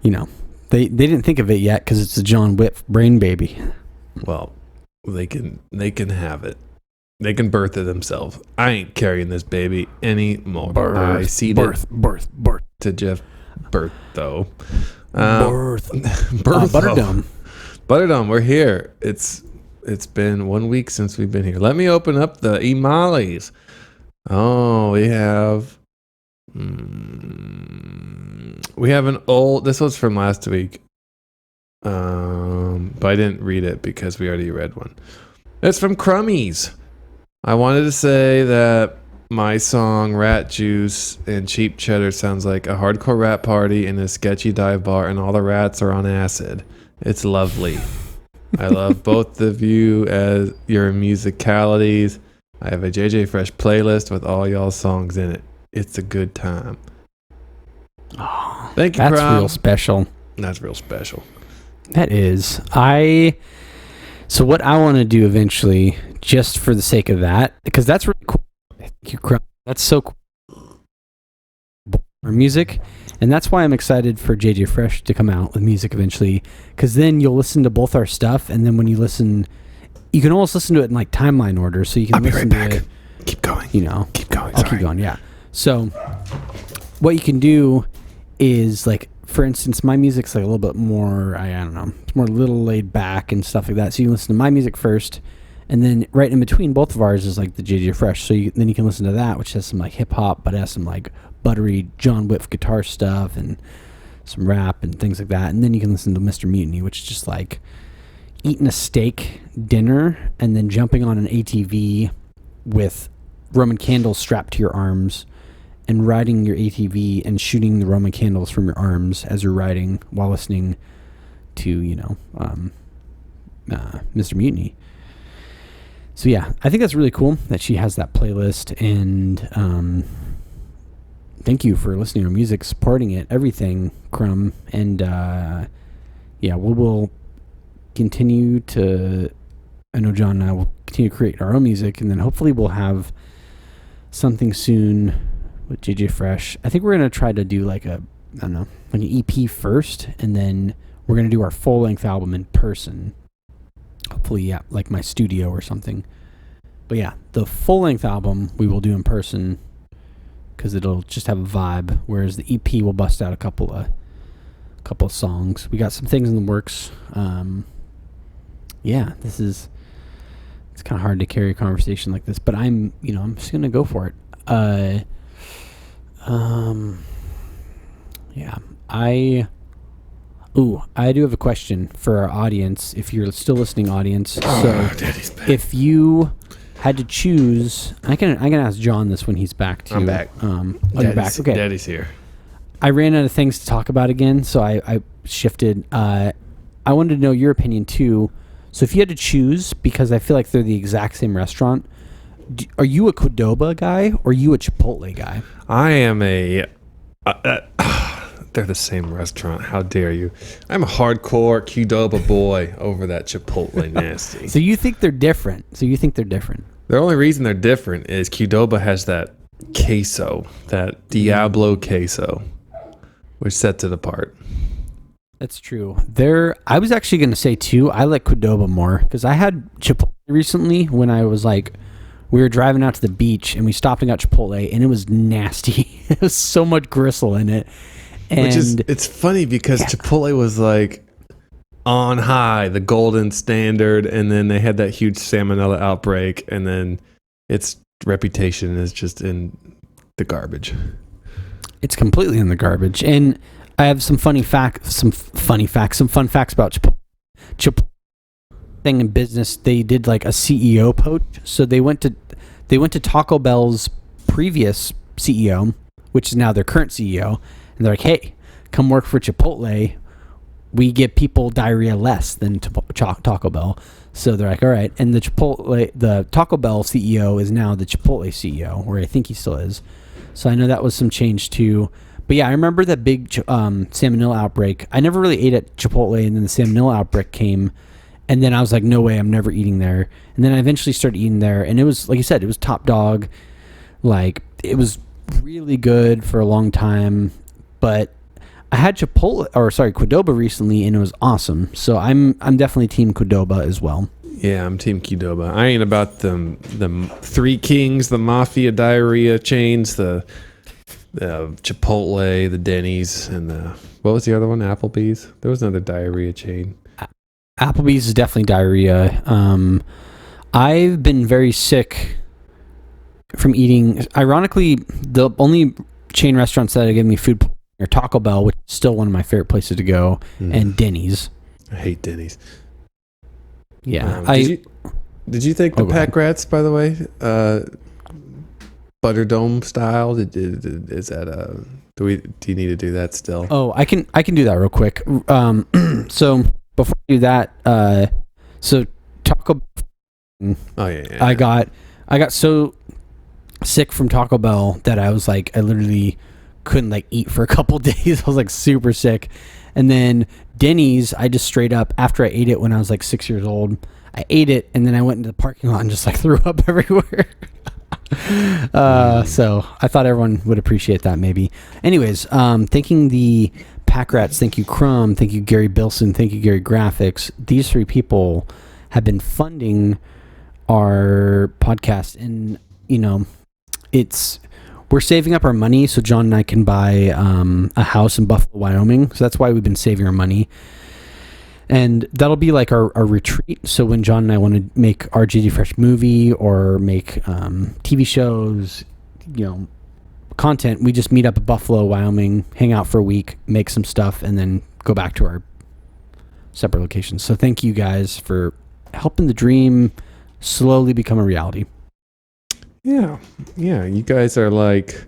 they didn't think of it yet because it's a John Witt brain baby. Well, they can have it. They can birth it themselves. I ain't carrying this baby anymore. I see birth to Jeff Birth though. Butterdome. Butterdome, we're here. It's been 1 week since we've been here. Let me open up the emails. Oh, we have an old. This was from last week. But I didn't read it because we already read one. It's from Crummies. I wanted to say that my song Rat Juice and Cheap Cheddar sounds like a hardcore rat party in a sketchy dive bar and all the rats are on acid. It's lovely. I love both of you as your musicalities. I have a JJ Fresh playlist with all y'all's songs in it. It's a good time. Oh, thank you, that's Prom. real special. That's real special. That is. So what I want to do eventually, just for the sake of that, because that's really cool. Thank you, Crumb. That's so cool. Our music, and that's why I'm excited for JJ Fresh to come out with music eventually, because then you'll listen to both our stuff, and then when you listen, you can almost listen to it in like timeline order, so you can listen to it. Keep going. Keep going. I'll keep going. Yeah. So what you can do is for instance, my music's a little bit more, I don't know, it's more little laid back and stuff like that. So you can listen to my music first, and then right in between both of ours is the JJ Fresh. So then you can listen to that, which has some hip hop, but has some buttery John Witt guitar stuff and some rap and things like that. And then you can listen to Mr. Mutiny, which is just eating a steak dinner and then jumping on an ATV with Roman candles strapped to your arms and riding your ATV and shooting the Roman candles from your arms as you're riding while listening to, Mr. Mutiny. So yeah, I think that's really cool that she has that playlist, and thank you for listening to her music, supporting it, everything, Crumb. And we will continue to, I know John and I will continue to create our own music, and then hopefully we'll have something soon with JJ Fresh. I think we're going to try to do an EP first, and then we're going to do our full-length album in person. Hopefully, my studio or something. But yeah, the full-length album we will do in person because it'll just have a vibe, whereas the EP will bust out a couple of songs. We got some things in the works. It's kind of hard to carry a conversation like this, but I'm just going to go for it. I do have a question for our audience, if you're still listening, audience. So if you had to choose, I can ask John this when he's back too. I'm back. You're back. Okay. Daddy's here. I ran out of things to talk about again, so I shifted. I wanted to know your opinion too. So if you had to choose, because I feel like they're the exact same restaurant, are you a Qdoba guy or are you a Chipotle guy? I am a... they're the same restaurant. How dare you? I'm a hardcore Qdoba boy over that Chipotle nasty. So you think they're different? The only reason they're different is Qdoba has that queso, that Diablo queso, which sets it apart. That's true. I was actually going to say too, I like Qdoba more because I had Chipotle recently when I was we were driving out to the beach and we stopped and got Chipotle and it was nasty. It was so much gristle in it. And it's funny because Chipotle was on high, the golden standard, and then they had that huge salmonella outbreak, and then its reputation is just in the garbage. It's completely in the garbage. And I have some fun facts about Chipotle. Chipotle thing in business, they did like a CEO poach. So they went to Taco Bell's previous CEO, which is now their current CEO, and they're like, "Hey, come work for Chipotle. We give people diarrhea less than Taco Bell." So they're like, "All right." And the Taco Bell CEO is now the Chipotle CEO, or I think he still is. So I know that was some change too. But yeah, I remember that big salmonella outbreak. I never really ate at Chipotle, and then the salmonella outbreak came. And then I was like, no way, I'm never eating there. And then I eventually started eating there. And it was, like you said, it was top dog. Like, it was really good for a long time. But I had Qdoba recently, and it was awesome. So I'm definitely team Qdoba as well. Yeah, I'm team Qdoba. I ain't about the Three Kings, the Mafia diarrhea chains, the Chipotle, the Denny's, and what was the other one? Applebee's? There was another diarrhea chain. Applebee's is definitely diarrhea. I've been very sick from eating. Ironically, the only chain restaurants that give me food are Taco Bell, which is still one of my favorite places to go, and Denny's. I hate Denny's. Yeah. Did you think the pack rats, by the way, Butterdome style? Is that do you need to do that still? Oh, I can do that real quick. So before I do that, so Taco. Oh yeah. I got so sick from Taco Bell that I was like, I literally couldn't like eat for a couple days. I was like super sick. And then Denny's, I just straight up, after I ate it when I was like 6 years old, I ate it and then I went into the parking lot and just like threw up everywhere. So I thought everyone would appreciate that maybe. Anyways, thanking the Pack Rats, thank you Crumb, thank you Gary Bilson, thank you Gary Graphics. These three people have been funding our podcast, and you know, we're saving up our money so John and I can buy a house in Buffalo, Wyoming. So that's why we've been saving our money. And that'll be like our retreat. So when John and I want to make our GD Fresh movie or make TV shows, you know, content, we just meet up at Buffalo, Wyoming, hang out for a week, make some stuff, and then go back to our separate locations. So thank you guys for helping the dream slowly become a reality. Yeah. You guys are like,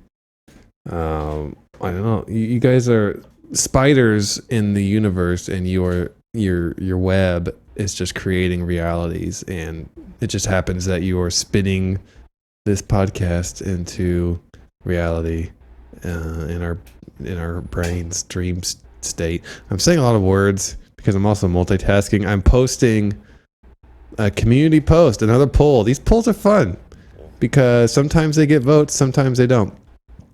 I don't know. You guys are spiders in the universe, and your web is just creating realities, and it just happens that you are spinning this podcast into reality in our brains dream state. I'm saying a lot of words because I'm also multitasking. I'm posting a community post, another poll. These polls are fun because sometimes they get votes, sometimes they don't.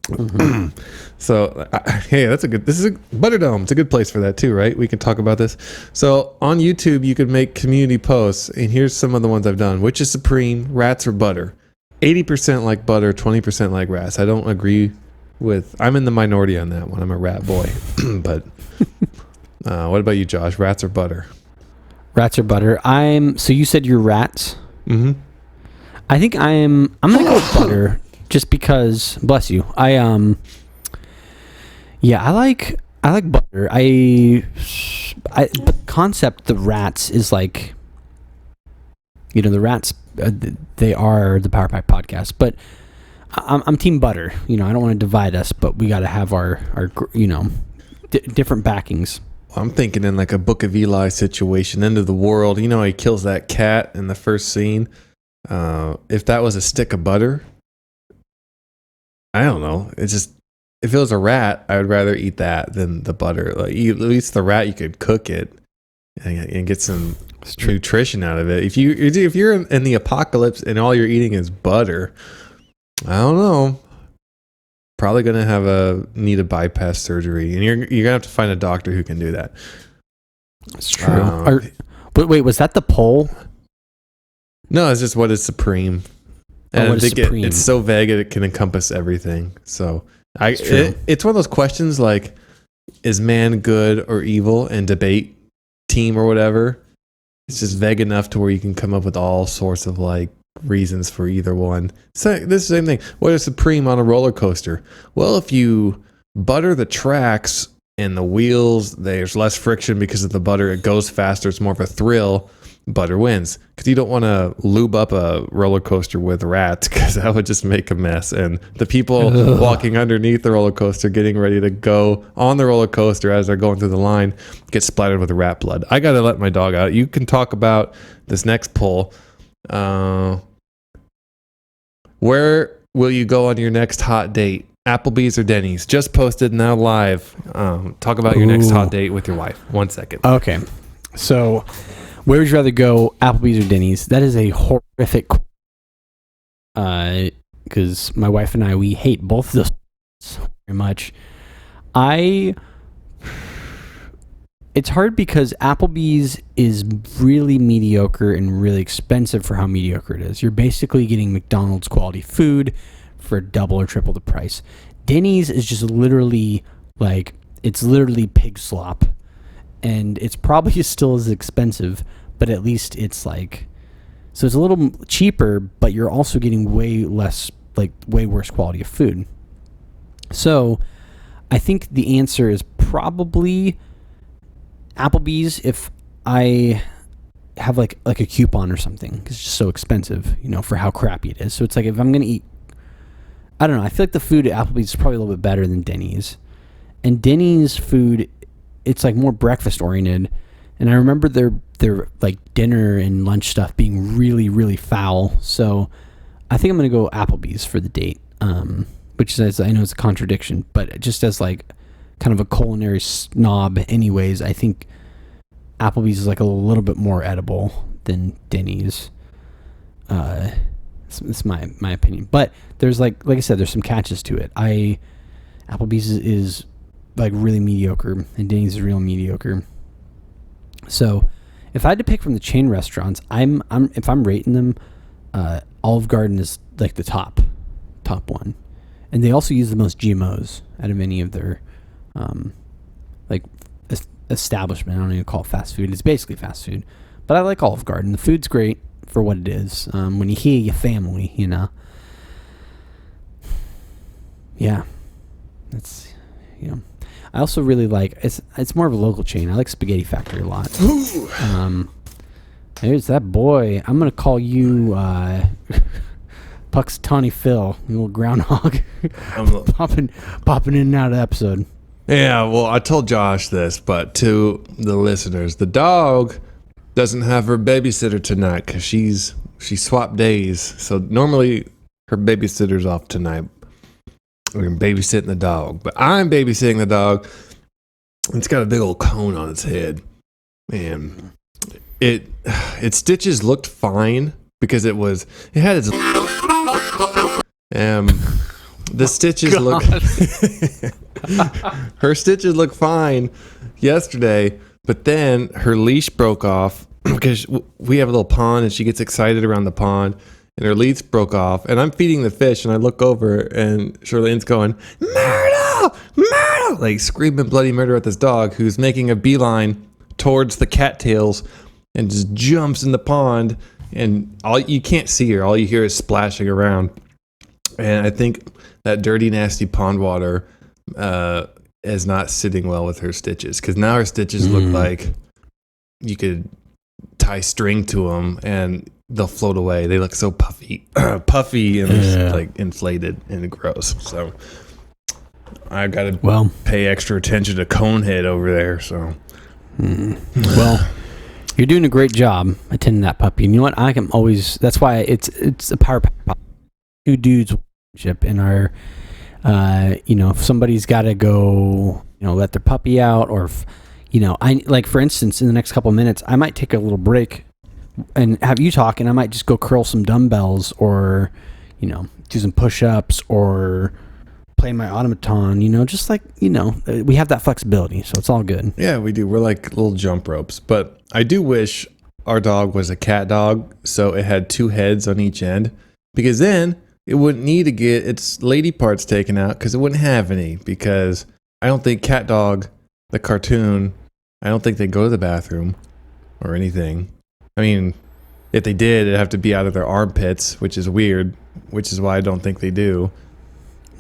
Mm-hmm. So hey, this is a Butterdome. It's a good place for that too, right? We can talk about this. So on YouTube, you can make community posts, and here's some of the ones I've done. Which is supreme, rats or butter? 80% like butter, 20% like rats. I don't agree with. I'm in the minority on that one. I'm a rat boy. But what about you, Josh? Rats or butter? Rats or butter? So you said you're rats. Mm-hmm. I think I'm gonna go with butter. Just because, bless you, I like butter. The concept, the rats is like, you know, the rats, they are the Power Pack podcast, but I'm team butter. You know, I don't want to divide us, but we got to have our you know, different backings. I'm thinking in like a Book of Eli situation, end of the world. You know, he kills that cat in the first scene. If that was a stick of butter, I don't know. If it was a rat, I would rather eat that than the butter. Like, at least the rat, you could cook it and get some nutrition out of it. If you're in the apocalypse and all you're eating is butter, I don't know. Probably gonna need a bypass surgery, and you're gonna have to find a doctor who can do that. That's true. But wait, was that the poll? No, it's just what is supreme. And I think it's so vague it can encompass everything. So it's one of those questions like, is man good or evil? And debate team or whatever. It's just vague enough to where you can come up with all sorts of like reasons for either one. So this is the same thing. What is supreme on a roller coaster? Well, if you butter the tracks and the wheels, there's less friction because of the butter. It goes faster. It's more of a thrill. Butter wins, because you don't want to lube up a roller coaster with rats, because that would just make a mess. And the people walking underneath the roller coaster, getting ready to go on the roller coaster as they're going through the line, get splattered with rat blood. I got to let my dog out. You can talk about this next poll. Where will you go on your next hot date? Applebee's or Denny's? Just posted, now live. Talk about your next hot date with your wife. 1 second. Okay. So, where would you rather go, Applebee's or Denny's? That is a horrific. Because my wife and I, we hate both of those very much. It's hard because Applebee's is really mediocre and really expensive for how mediocre it is. You're basically getting McDonald's quality food for double or triple the price. Denny's is just literally like, it's literally pig slop. And it's probably still as expensive, but at least it's like, so it's a little cheaper, but you're also getting way less, like way worse quality of food. So I think the answer is probably Applebee's if I have like a coupon or something, because it's just so expensive, you know, for how crappy it is. So it's like, if I'm going to eat, I don't know, I feel like the food at Applebee's is probably a little bit better than Denny's. And Denny's food, it's like more breakfast oriented, and I remember their like dinner and lunch stuff being really, really foul. So I think I'm gonna go Applebee's for the date, which is, I know it's a contradiction, but just as like kind of a culinary snob anyways, I think Applebee's is like a little bit more edible than Denny's. It's my opinion, but there's like I said, there's some catches to it. Applebee's is like really mediocre, and Denny's is real mediocre. So if I had to pick from the chain restaurants, if I'm rating them, Olive Garden is like the top one, and they also use the most GMOs out of any of their like establishment. I don't even call it fast food. It's basically fast food, but I like Olive Garden. The food's great for what it is. When you hear your family, you know. Yeah, that's, you know. I also really like, it's more of a local chain. I like Spaghetti Factory a lot. There's that boy. I'm gonna call you Pugs Tawny Phil, you little groundhog. popping in and out of the episode. Yeah, well, I told Josh this, but to the listeners, the dog doesn't have her babysitter tonight because she swapped days. So normally her babysitter's off tonight. We're babysitting the dog, but I'm babysitting the dog. It's got a big old cone on its head, and its stitches looked fine because it had its the stitches look her stitches look fine yesterday, but then her leash broke off because we have a little pond and she gets excited around the pond. And her leash broke off, and I'm feeding the fish, and I look over, and Charlene's going, "Myrtle! Myrtle!" like screaming bloody murder at this dog who's making a beeline towards the cattails and just jumps in the pond, and you can't see her. All you hear is splashing around. And I think that dirty, nasty pond water is not sitting well with her stitches, because now her stitches look like you could tie string to them, and they'll float away. They look so puffy and like inflated and gross. So I got to pay extra attention to Conehead over there. So, well, you're doing a great job attending that puppy. And you know what? I can always. That's why it's a power pack. Two dudes relationship in our. If somebody's got to go, let their puppy out, or if, I like, for instance, in the next couple of minutes, I might take a little break and have you talk, and I might just go curl some dumbbells, or do some push-ups, or play my automaton, just like, we have that flexibility, so it's all good. Yeah, we do. We're like little jump ropes. But I do wish our dog was a cat dog, so it had two heads on each end, because then it wouldn't need to get its lady parts taken out, because it wouldn't have any, because I don't think Cat Dog, the cartoon, I don't think they go to the bathroom or anything. I mean, if they did, it'd have to be out of their armpits, which is weird, which is why I don't think they do.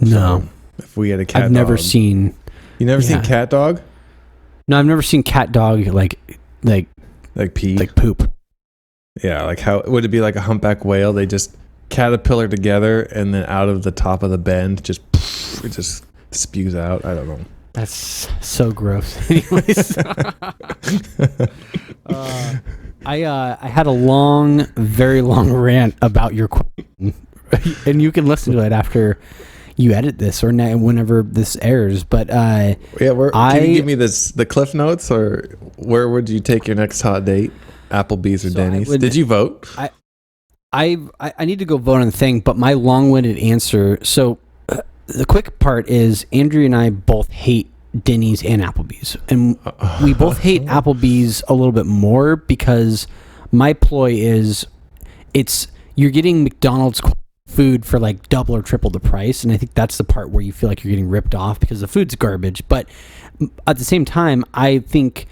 No. So, if we had a cat dog. I've never seen... You never seen cat dog? No, I've never seen cat dog like pee? Like poop. Yeah, like how... Would it be like a humpback whale? They just caterpillar together and then out of the top of the bend, it just spews out. I don't know. That's so gross. Anyways. I had a very long rant about your question, and you can listen to it after you edit this or whenever this airs. But can you give me the Cliff Notes, or where would you take your next hot date? Applebee's or Denny's? Did you vote? I need to go vote on the thing, but my long-winded answer. So the quick part is Andrew and I both hate Denny's and Applebee's, and we both hate Applebee's a little bit more because my ploy is you're getting McDonald's food for like double or triple the price, and I think that's the part where you feel like you're getting ripped off because the food's garbage. But at the same time, I think,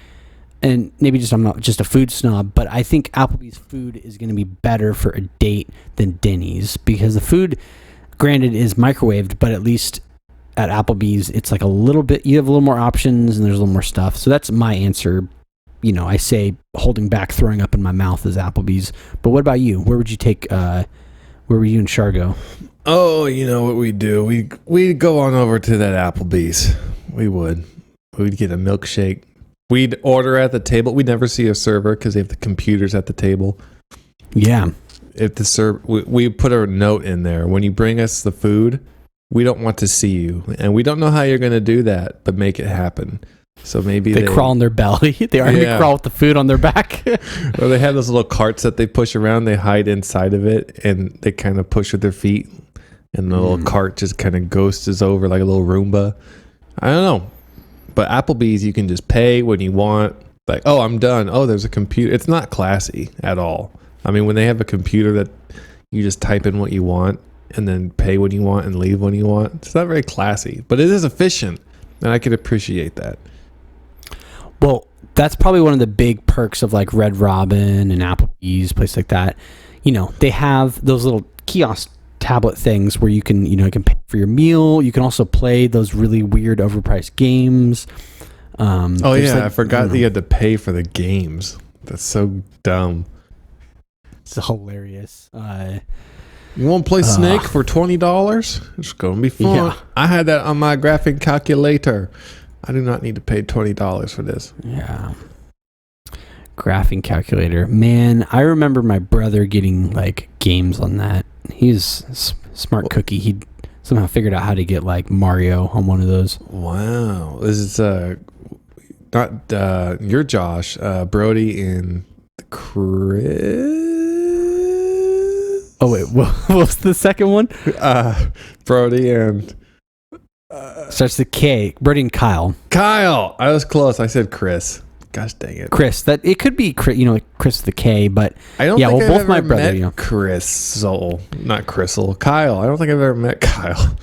and maybe I'm not just a food snob, but I think Applebee's food is going to be better for a date than Denny's, because the food, granted, is microwaved, but at least at Applebee's, it's like a little bit, you have a little more options and there's a little more stuff. So that's my answer. You know, I say holding back, throwing up in my mouth is Applebee's. But what about you? Where would you take, where were you and Char go? Oh, you know what we do? We'd go on over to that Applebee's. We'd get a milkshake. We'd order at the table. We'd never see a server because they have the computers at the table. Yeah. If the we put a note in there. When you bring us the food, we don't want to see you, and we don't know how you're going to do that, but make it happen. So maybe they crawl on their belly. They already crawl with the food on their back. Or they have those little carts that they push around. They hide inside of it, and they kind of push with their feet, and the little cart just kind of ghosts over like a little Roomba. I don't know. But Applebee's, you can just pay when you want. Like, oh, I'm done. Oh, there's a computer. It's not classy at all. I mean, when they have a computer that you just type in what you want and then pay when you want and leave when you want, it's not very classy. But it is efficient, and I can appreciate that. Well, that's probably one of the big perks of like Red Robin and Applebee's, place like that. You know, they have those little kiosk tablet things where you can pay for your meal. You can also play those really weird overpriced games. I forgot that you had to pay for the games. That's so dumb. It's hilarious. You want to play Snake for $20? It's going to be fun. Yeah. I had that on my graphing calculator. I do not need to pay $20 for this. Yeah. Graphing calculator. Man, I remember my brother getting like games on that. He's a smart cookie. He somehow figured out how to get like Mario on one of those. Wow. This is not you're Josh, Brody and Chris. Oh wait, what was the second one? Brody and starts with K. Brody and Kyle. Kyle. I was close. I said Chris. Gosh dang it. Chris. That it could be Chris with the K, but I don't think I've both ever my brother, met not Crystal. Kyle. I don't think I've ever met Kyle.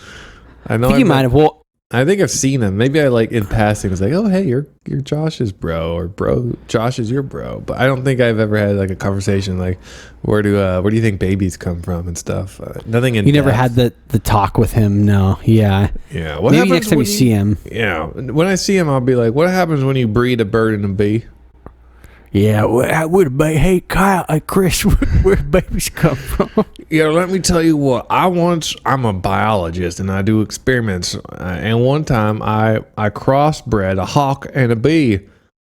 I think you might have. Well, I think I've seen him. Maybe I like in passing was like, oh hey, you're Josh's bro, or bro Josh is your bro. But I don't think I've ever had like a conversation like where do you think babies come from and stuff. Nothing in. You never had the talk with him, no? Yeah. Yeah. Maybe next time you see him. Yeah. When I see him, I'll be like, what happens when you breed a bird and a bee? Yeah, hey Kyle, Chris, where do babies come from? Yeah, let me tell you what. I'm a biologist and I do experiments. And one time I crossbred a hawk and a bee,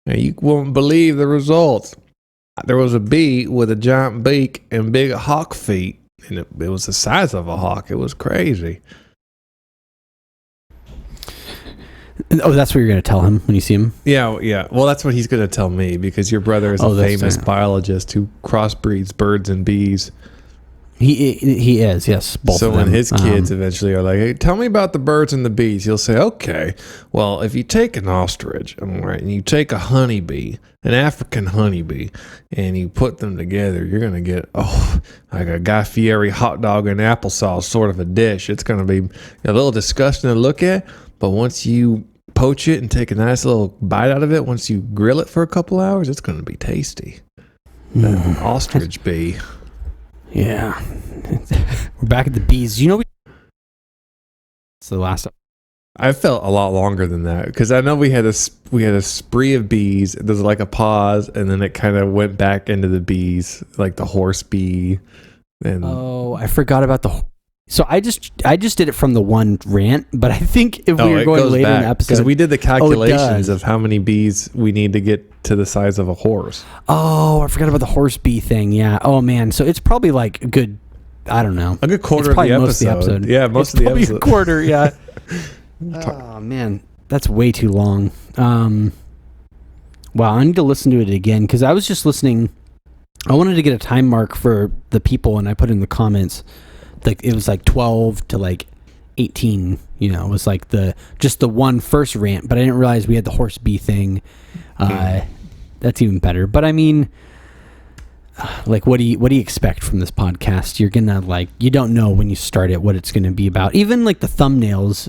and you won't believe the results. There was a bee with a giant beak and big hawk feet, and it was the size of a hawk. It was crazy. Oh, that's what you're going to tell him when you see him? Yeah. Well, that's what he's going to tell me, because your brother is a famous biologist who crossbreeds birds and bees. He is, yes. Both so of them. When his kids eventually are like, hey, tell me about the birds and the bees, he'll say, okay, well, if you take an ostrich, and you take a honeybee, an African honeybee, and you put them together, you're going to get, like a Guy Fieri hot dog and applesauce sort of a dish. It's going to be a little disgusting to look at, but once you poach it and take a nice little bite out of it, once you grill it for a couple hours, it's going to be tasty. That ostrich bee. Yeah. We're back at the bees. You know, it's the last. I felt a lot longer than that because I know we had a spree of bees. There's like a pause, and then it kind of went back into the bees, like the horse bee. And I forgot about the. So I just did it from the one rant, but I think if we were going later in the episode, because we did the calculations of how many bees we need to get to the size of a horse. Oh, I forgot about the horse bee thing. Yeah. Oh man. So it's probably like a good, I don't know, a good quarter of the episode. Yeah, most of the episode. A quarter. Yeah. Oh man, that's way too long. Wow, I need to listen to it again because I was just listening. I wanted to get a time mark for the people, and I put in the comments like it was like 12 to like 18. You know, it was like the one first rant, but I didn't realize we had the horse bee thing. That's even better. But I mean, like, what do you expect from this podcast? You're gonna you don't know when you start it what it's gonna be about. Even like the thumbnails,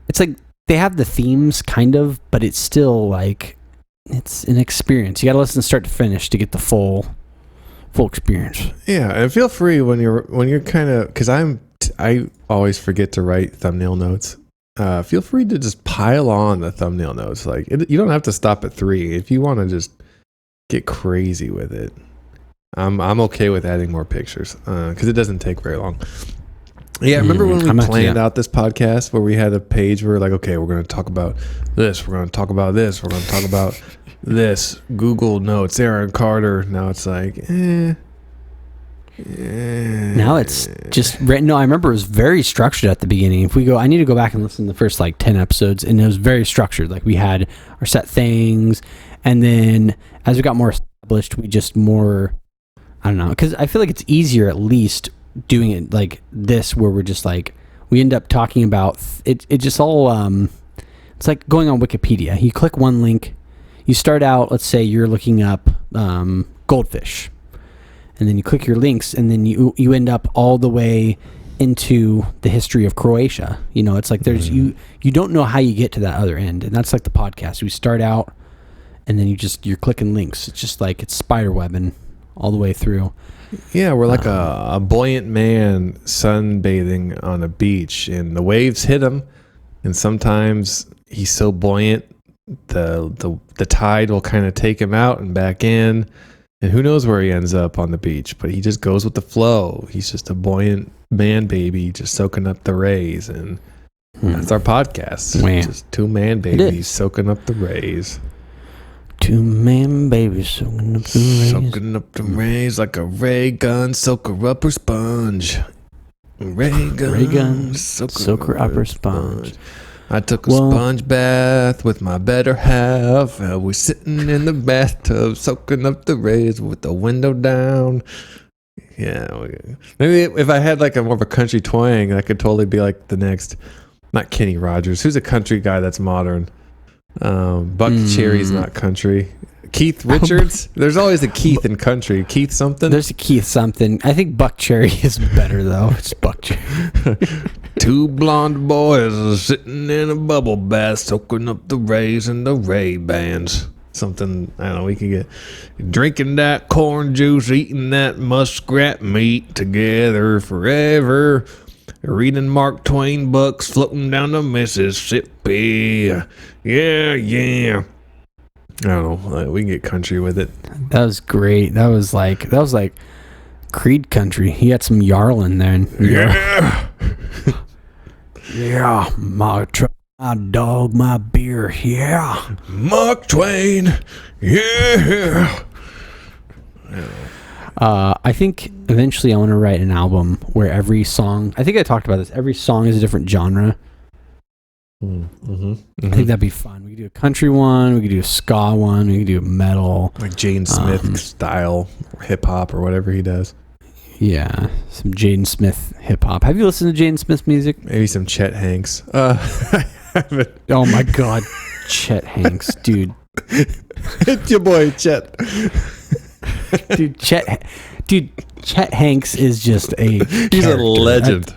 it's like they have the themes kind of, but it's still like it's an experience. You got to listen start to finish to get the full experience. Yeah, and feel free when you're kind of, because I always forget to write thumbnail notes. Feel free to just pile on the thumbnail notes. Like you don't have to stop at 3 if you want to just get crazy with it. I'm okay with adding more pictures because it doesn't take very long. Yeah, remember when we planned out this podcast where we had a page where we're like, okay, we're going to talk about this, we're going to talk about this, we're going to talk about this, Google Notes, Aaron Carter. Now it's like, Now it's just written. No, I remember it was very structured at the beginning. If we go, I need to go back and listen to the first 10 episodes, and it was very structured. Like we had our set things, and then as we got more established, we just more, I don't know, because I feel like it's easier at least doing it like this, where we're just like, we end up talking about it. It just all, it's like going on Wikipedia. You click one link, you start out, let's say you're looking up goldfish. And then you click your links, and then you end up all the way into the history of Croatia. You know, it's like there's you don't know how you get to that other end, and that's like the podcast. We start out, and then you're clicking links. It's just like it's spider webbing all the way through. Yeah, we're like a buoyant man sunbathing on a beach, and the waves hit him, and sometimes he's so buoyant, the tide will kind of take him out and back in. And who knows where he ends up on the beach, but he just goes with the flow. He's just a buoyant man baby, just soaking up the rays. And that's our podcast. Man. Just 2 man babies soaking up the rays. 2 man babies soaking up the rays. Soaking up the rays like a ray gun soaker upper sponge. Ray gun soaker upper sponge. I took a sponge bath with my better half. We're sitting in the bathtub, soaking up the rays with the window down. Yeah, maybe if I had like a more of a country twang, that could totally be like the next. Not Kenny Rogers. Who's a country guy that's modern? Buck Cherry's not country. Keith Richards. There's always a Keith in country. Keith something. There's a Keith something. I think Buck Cherry is better though. It's Buck Cherry. 2 blonde boys are sitting in a bubble bath, soaking up the rays in the Ray Bans. Something, I don't know, we could get drinking that corn juice, eating that muskrat meat together forever. Reading Mark Twain books, floating down the Mississippi. Yeah. I don't know. We can get country with it. That was great. That was like Creed country. He had some Jarl in there. Yeah. Yeah. My truck, my dog, my beer. Yeah. Mark Twain. Yeah. I think eventually I want to write an album where every song, I think I talked about this, every song is a different genre. I think that'd be fun. We could do a country one, we could do a ska one, we could do a metal, like Jaden Smith style hip hop or whatever he does. Yeah, some Jaden Smith hip hop. Have you listened to Jaden Smith's music? Maybe some Chet Hanks. I haven't. Oh my God, Chet Hanks, dude. It's your boy Chet. Dude, Chet Hanks is just he's a legend.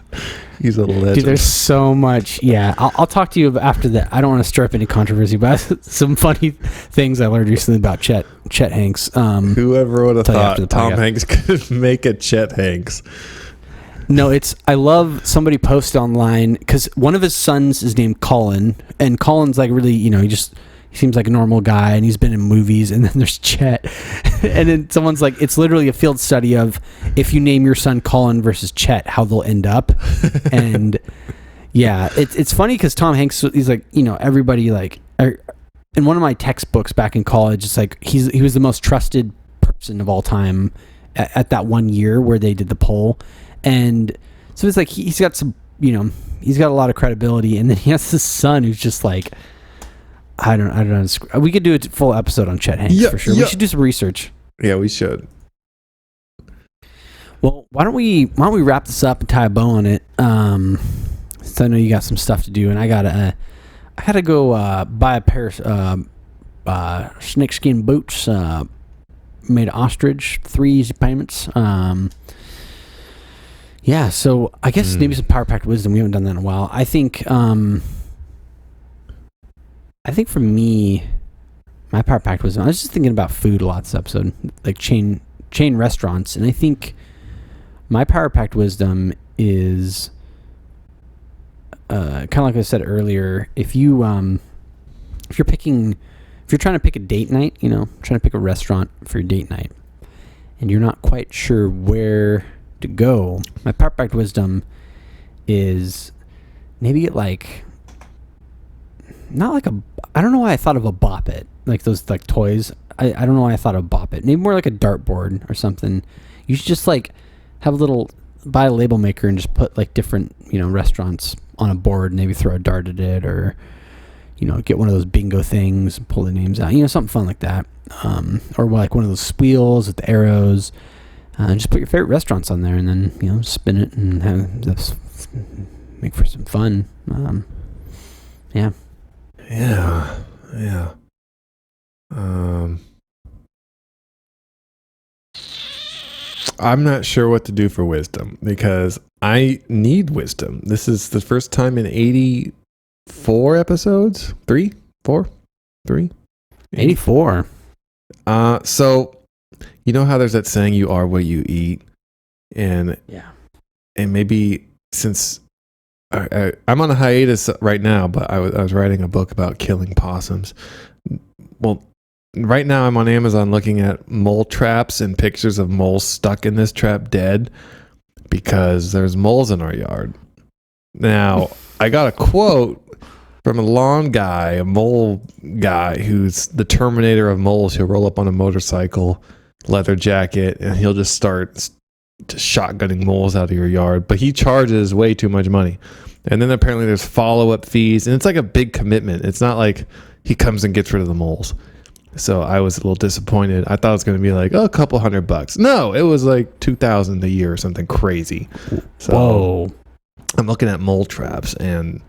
He's a legend. Dude, there's so much. Yeah, I'll talk to you after that. I don't want to stir up any controversy, but some funny things I learned recently about Chet Hanks. Whoever would have thought Tom Hanks could make a Chet Hanks? No, I love somebody posted online because one of his sons is named Colin, and Colin's like really, he seems like a normal guy, and he's been in movies. And then there's Chet, and then someone's like, it's literally a field study of if you name your son Colin versus Chet, how they'll end up. And yeah, it's funny because Tom Hanks, he's like, everybody like, in one of my textbooks back in college, it's like he was the most trusted person of all time at that one year where they did the poll. And so it's like he's got some, he's got a lot of credibility, and then he has this son who's just like, I don't know. We could do a full episode on Chet Hanks for sure. We should do some research. Yeah, we should. Well, why don't we wrap this up and tie a bow on it? Since I know you got some stuff to do, and I gotta go buy a pair of snakeskin boots made of ostrich, 3 easy payments. Yeah, so I guess maybe some power packed wisdom. We haven't done that in a while. I think for me, my power packed wisdom, I was just thinking about food a lot this episode, like chain restaurants, and I think my power packed wisdom is kind of like I said earlier. If you're trying to pick a date night, trying to pick a restaurant for your date night, and you're not quite sure where to go, my power packed wisdom is maybe get like, not like I don't know why I thought of a Bop It, like those like toys. I don't know why I thought of Bop It. Maybe more like a dartboard or something. You should just like buy a label maker and just put like different restaurants on a board, and maybe throw a dart at it, or get one of those bingo things and pull the names out, something fun like that, or like one of those squeals with the arrows. Just put your favorite restaurants on there, and then spin it and have this make for some fun. Yeah. I'm not sure what to do for wisdom because I need wisdom. This is the first time in 84 episodes. 84. So you know how there's that saying, you are what you eat, and maybe since I'm on a hiatus right now, but I was writing a book about killing possums. Well, right now I'm on Amazon looking at mole traps and pictures of moles stuck in this trap dead because there's moles in our yard. Now, I got a quote from a lawn guy, a mole guy who's the Terminator of moles. He'll roll up on a motorcycle, leather jacket, and he'll just start shotgunning moles out of your yard, but he charges way too much money. And then apparently there's follow-up fees, and it's like a big commitment. It's not like he comes and gets rid of the moles. So I was a little disappointed. I thought it was going to be like, a couple $100. No, it was like $2,000 a year or something crazy. So whoa. I'm looking at mole traps, and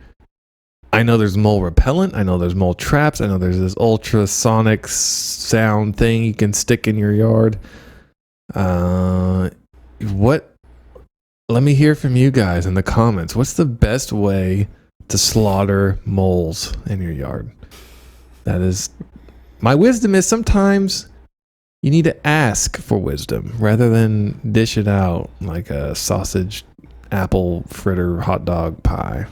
I know there's mole repellent. I know there's mole traps. I know there's this ultrasonic sound thing you can stick in your yard. Let me hear from you guys in the comments. What's the best way to slaughter moles in your yard? That is, my wisdom is sometimes you need to ask for wisdom rather than dish it out like a sausage, apple, fritter, hot dog pie.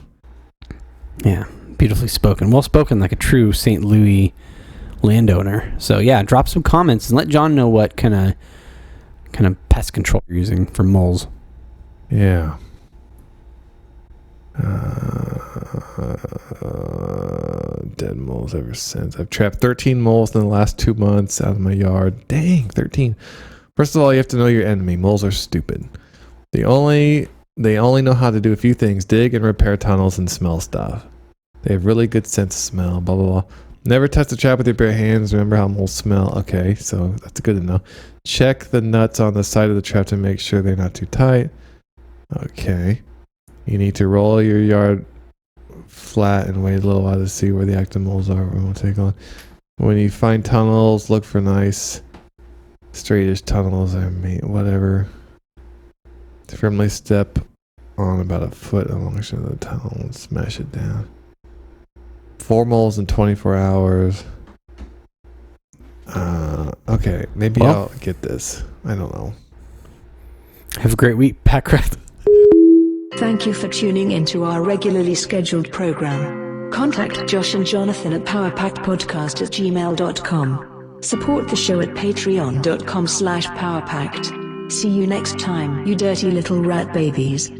Yeah, beautifully spoken. Well spoken, like a true St. Louis landowner. So yeah, drop some comments and let John know what kind of pest control you're using for moles. Yeah. Dead moles ever since. I've trapped 13 moles in the last 2 months out of my yard. Dang, 13. First of all, you have to know your enemy. Moles are stupid. They only know how to do a few things: dig and repair tunnels and smell stuff. They have really good sense of smell, blah, blah, blah. Never touch the trap with your bare hands. Remember how moles smell. Okay, so that's good to know. Check the nuts on the side of the trap to make sure they're not too tight. Okay. You need to roll your yard flat and wait a little while to see where the active moles are. We won't take long. When you find tunnels, look for nice straightish tunnels or whatever. Firmly step on about a foot along the tunnel and smash it down. 4 moles in 24 hours. Okay, maybe I'll get this. I don't know. Have a great week, Pack Rat. Thank you for tuning into our regularly scheduled program. Contact Josh and Jonathan at powerpackedpodcast@gmail.com. Support the show at patreon.com/powerpacked. See you next time, you dirty little rat babies.